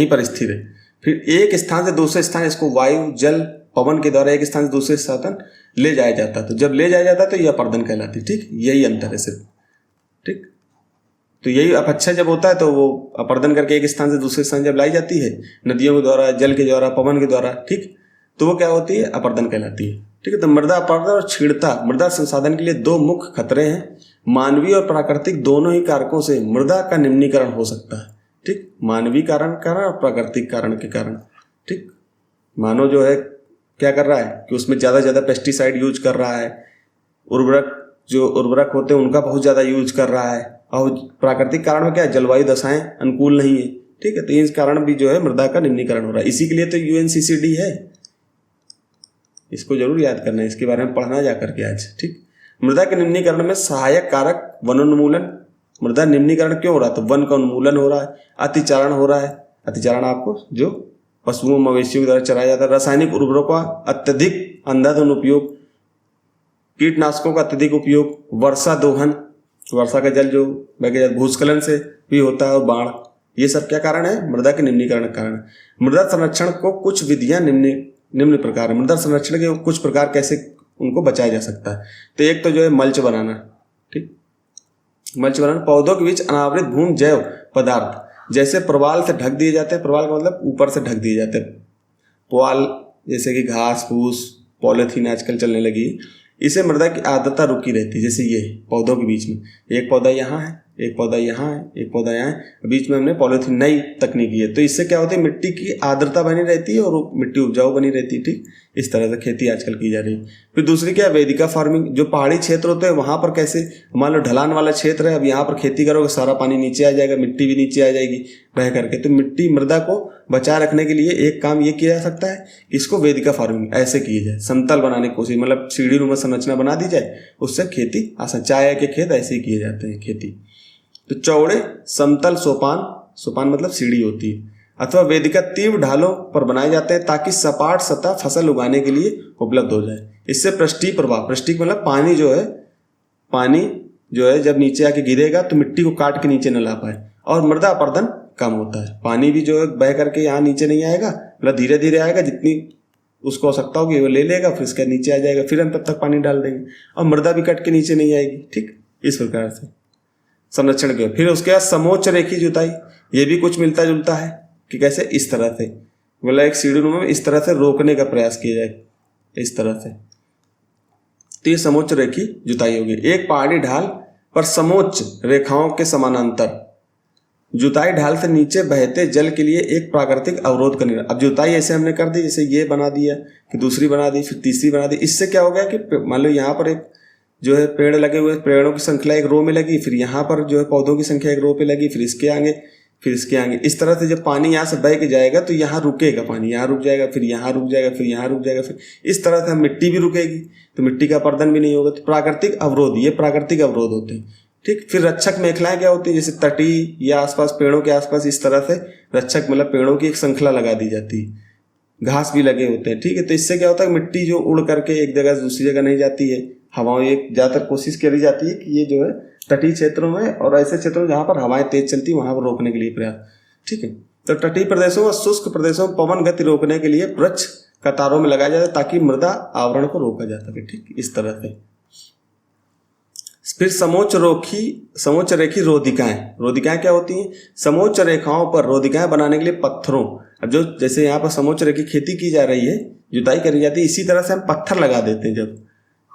पर स्थिर है। फिर एक स्थान से दूसरे स्थान इसको वायु, जल, पवन के द्वारा एक स्थान से दूसरे स्थान ले जाया जाता है। तो जब ले जाया जाता है तो यह अपर्दन कहलाती है। ठीक, यही अंतर है सिर्फ। ठीक, तो यही अपक्षय जब होता है तो वो अपर्दन करके एक स्थान से दूसरे स्थान जब लाई जाती है नदियों के द्वारा, जल के द्वारा, पवन के द्वारा, ठीक, तो वो क्या होती है, अपर्दन कहलाती है। ठीक है, तो मृदा अपर्दन और क्षीणता मृदा संसाधन के लिए दो मुख्य खतरे हैं। मानवीय और प्राकृतिक दोनों ही कारकों से मृदा का निम्नीकरण हो सकता है। ठीक, मानवीय कारण और प्राकृतिक कारण के कारण। ठीक, मानव जो है क्या कर रहा है कि उसमें ज़्यादा पेस्टिसाइड यूज कर रहा है, उर्वरक होते हैं उनका बहुत ज़्यादा यूज कर रहा है, और प्राकृतिक कारण में क्या है, जलवायु दशाएं अनुकूल नहीं है। ठीक है, तो इस कारण भी जो है मृदा का निम्नीकरण हो रहा है। इसी के लिए तो UNCCD है, इसको जरूर याद करना है, इसके बारे में पढ़ना जा करके आज। ठीक, मृदा के निम्नीकरण में सहायक कारक वनोन्मूलन। मृदा निम्नीकरण क्यों हो रहा है, तो वन का उन्मूलन हो रहा है, अतिचारण हो रहा है। अतिचारण आपको जो पशुओं मवेशियों के द्वारा चराया जाता है, रासायनिक उर्वरकों का अत्यधिक अंधाधुंध उपयोग, कीटनाशकों का अत्यधिक उपयोग, वर्षा दोहन, वर्षा का जल जो बह भूस्खलन से भी होता है, और बाढ़, ये सब क्या कारण है, मृदा के निम्नीकरण का कारण। मृदा संरक्षण को कुछ विधियां निम्न प्रकार है। मृदा संरक्षण के कुछ प्रकार कैसे उनको बचाया जा सकता है। तो एक तो जो है मल्च बनाना। ठीक, मल्च बनाना, पौधों के बीच अनावृत भूमि जैव पदार्थ जैसे प्रवाल से ढक दिए जाते हैं। प्रवाल का मतलब ऊपर से ढक दिए जाते हैं। पुआल जैसे कि घास फूस, पॉलीथीन आजकल चलने लगी, इसे मृदा की आर्द्रता रुकी रहती है। जैसे ये पौधों के बीच में एक पौधा यहाँ है, एक पौधा यहाँ है, एक पौधा यहाँ है, बीच में हमने पॉलीथीन, नई तकनीक है। तो इससे क्या होता है, मिट्टी की आर्द्रता बनी रहती है और मिट्टी उपजाऊ बनी रहती है। ठीक, इस तरह से खेती आजकल की जा रही है। फिर दूसरी क्या है, वेदिका फार्मिंग। जो पहाड़ी क्षेत्र होते हैं वहाँ पर कैसे, मान लो ढलान वाला क्षेत्र है, अब यहाँ पर खेती करोगे सारा पानी नीचे आ जाएगा, मिट्टी भी नीचे आ जाएगी बह करके। तो मिट्टी मृदा को बचाए रखने के लिए एक काम ये किया जा सकता है, इसको वेदिका फार्मिंग ऐसे की जाए, समतल बनाने की कोशिश, मतलब सीढ़ी नुमा संरचना बना दी जाए, उससे खेती आसान। चाय के खेत ऐसे ही किए जाते हैं खेती। तो चौड़े समतल सोपान, सोपान मतलब सीढ़ी होती है, अथवा वेदिका तीव्र ढालों पर बनाए जाते हैं ताकि सपाट सतह फसल उगाने के लिए उपलब्ध हो जाए। इससे पृष्ठीय प्रभाव, पृष्ठीय मतलब पानी जो है जब नीचे आके गिरेगा तो मिट्टी को काट के नीचे न ला पाए, और मृदा अपरदन कम होता है। पानी भी जो है बह करके यहाँ नीचे नहीं आएगा, मतलब धीरे धीरे आएगा, जितनी उसको आवश्यकता होगी वो ले लेगा, फिर उसके नीचे आ जाएगा, फिर हम तब तक पानी डाल देंगे और मृदा भी कट के नीचे नहीं आएगी। ठीक, इस प्रकार से संरक्षण के। फिर उसके बाद समोच्च रेखी जुताई, ये भी कुछ मिलता जुलता है कि कैसे, इस तरह से, मतलब एक सीढ़ी नुमा में इस तरह से रोकने का प्रयास किया जाए, इस तरह से। तो ये समोच्च रेखी जुताई होगी। एक पहाड़ी ढाल पर समोच्च रेखाओं के समानांतर जुताई, ढाल से नीचे बहते जल के लिए एक प्राकृतिक अवरोध का निर्माण। अब जुताई ऐसे हमने कर दी, जैसे ये बना दिया, फिर दूसरी बना दी, फिर तीसरी बना दी। इससे क्या हो गया कि मान लो यहाँ पर एक जो है पेड़ लगे हुए, पेड़ों की संख्या एक रो में लगी, फिर यहाँ पर जो है पौधों की संख्या एक रो पे लगी, फिर इसके आगे, फिर इसके आगे। इस तरह से जब पानी यहाँ से बह के जाएगा तो यहाँ रुकेगा पानी, यहाँ रुक जाएगा, फिर यहाँ रुक जाएगा, फिर यहाँ रुक जाएगा, फिर इस तरह से मिट्टी भी रुकेगी, तो मिट्टी का अपरदन भी नहीं होगा। तो प्राकृतिक अवरोध, ये प्राकृतिक अवरोध होते हैं। ठीक, फिर रक्षक मेखलाएं क्या होती है, जैसे तटी या आसपास पेड़ों के आसपास इस तरह से रक्षक, मतलब पेड़ों की एक श्रृंखला लगा दी जाती है, घास भी लगे होते हैं। ठीक है, तो इससे क्या होता है, मिट्टी जो उड़ करके एक जगह से दूसरी जगह नहीं जाती है, हवाओं, एक ज़्यादातर कोशिश करी जाती है कि ये जो है तटीय क्षेत्रों में और ऐसे क्षेत्रों में जहाँ पर हवाएं तेज चलती है वहाँ पर रोकने के लिए प्रयास। ठीक है, तो तटीय प्रदेशों और शुष्क प्रदेशों में पवन गति रोकने के लिए वृक्ष कतारों में लगाया जाता है ताकि मृदा आवरण को रोका जा सके। ठीक, इस तरह से। फिर समोच्च रेखी रोधिकाएं। रोधिकाएं क्या होती हैं, समोच्च रेखाओं पर रोधिकाएं बनाने के लिए पत्थरों, अब जो जैसे यहाँ पर समोच्च रेखी खेती की जा रही है, जुताई करी जाती है, इसी तरह से हम पत्थर लगा देते हैं जब,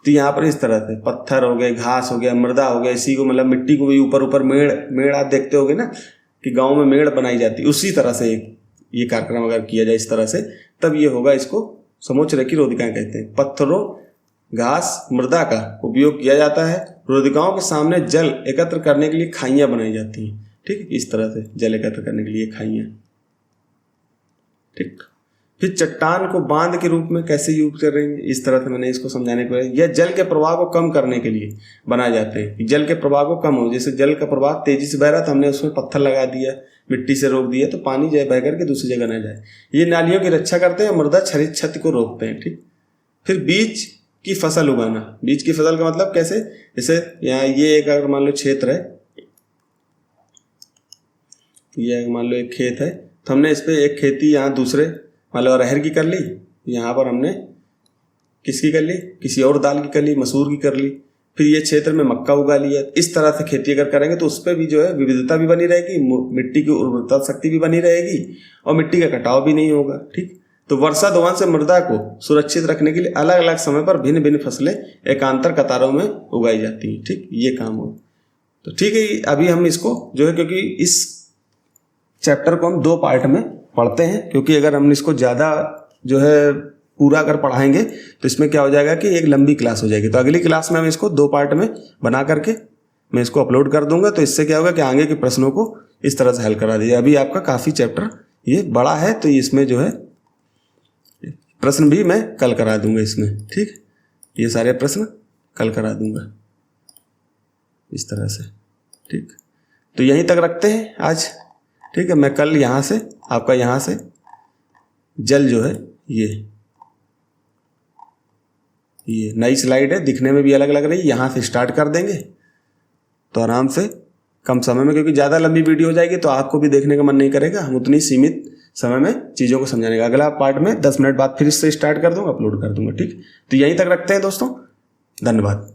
तो यहाँ पर इस तरह से पत्थर हो गए, घास हो गया, मृदा हो गया, इसी को मतलब मिट्टी को भी ऊपर ऊपर मेड़ आप देखते होगे ना कि गाँव में मेड़ बनाई जाती है, उसी तरह से ये कार्यक्रम अगर किया जाए इस तरह से, तब ये होगा, इसको समोच्च रेखी रोधिकाएं कहते हैं। पत्थरों, घास, मृदा का उपयोग किया जाता है। रोधिकाओं के सामने जल एकत्र करने के लिए खाइयां बनाई जाती हैं। ठीक, इस तरह से जल एकत्र करने के लिए खाइयां। ठीक, फिर चट्टान को बांध के रूप में कैसे यूज करेंगे, इस तरह से मैंने इसको समझाने को है। यह जल के प्रवाह को कम करने के लिए बनाए जाते हैं, जल के प्रवाह को कम हो, जैसे जल का प्रवाह तेजी से बह रहा था, हमने उसमें पत्थर लगा दिया, मिट्टी से रोक दिया, तो पानी जो है बह करके दूसरी जगह न जाए। ये नालियों की रक्षा करते हैं, मृदा क्षति को रोकते हैं। ठीक, फिर बीज की फसल उगाना। बीज की फसल का मतलब कैसे, जैसे यहाँ ये एक अगर मान लो क्षेत्र है, ये मान लो एक खेत है, तो हमने इस पर एक खेती यहाँ दूसरे मान लो अरहर की कर ली, यहाँ पर हमने किसकी कर ली, किसी और दाल की कर ली, मसूर की कर ली, फिर ये क्षेत्र में मक्का उगा लिया। इस तरह से खेती अगर करेंगे तो उस पर भी जो है विविधता भी बनी रहेगी, मिट्टी की उर्वरता शक्ति भी बनी रहेगी और मिट्टी का कटाव भी नहीं होगा। ठीक, तो वर्षा दोआन से मृदा को सुरक्षित रखने के लिए अलग अलग समय पर भिन्न भिन्न फसलें एकांतर कतारों में उगाई जाती हैं। ठीक, ये काम हो। तो ठीक है, अभी हम इसको जो है, क्योंकि इस चैप्टर को हम 2 पार्ट में पढ़ते हैं, क्योंकि अगर हम इसको ज़्यादा जो है पूरा अगर पढ़ाएंगे तो इसमें क्या हो जाएगा कि एक लंबी क्लास हो जाएगी। तो अगली क्लास में हम इसको 2 पार्ट में बना करके मैं इसको अपलोड कर दूंगा। तो इससे क्या होगा कि आगे के प्रश्नों को इस तरह से हल करा दीजिए। अभी आपका काफ़ी चैप्टर ये बड़ा है, तो इसमें जो है प्रश्न भी मैं कल करा दूंगा इसमें। ठीक, ये सारे प्रश्न कल करा दूंगा इस तरह से। ठीक, तो यहीं तक रखते हैं आज। ठीक है, मैं कल यहाँ से आपका यहाँ से जल जो है ये नई स्लाइड है, दिखने में भी अलग लग रही है, यहाँ से स्टार्ट कर देंगे तो आराम से कम समय में, क्योंकि ज़्यादा लंबी वीडियो हो जाएगी तो आपको भी देखने का मन नहीं करेगा। हम उतनी सीमित समय में चीज़ों को समझाने का, अगला पार्ट में 10 मिनट बाद फिर से स्टार्ट कर दूंगा, अपलोड कर दूंगा। ठीक, तो यहीं तक रखते हैं दोस्तों, धन्यवाद।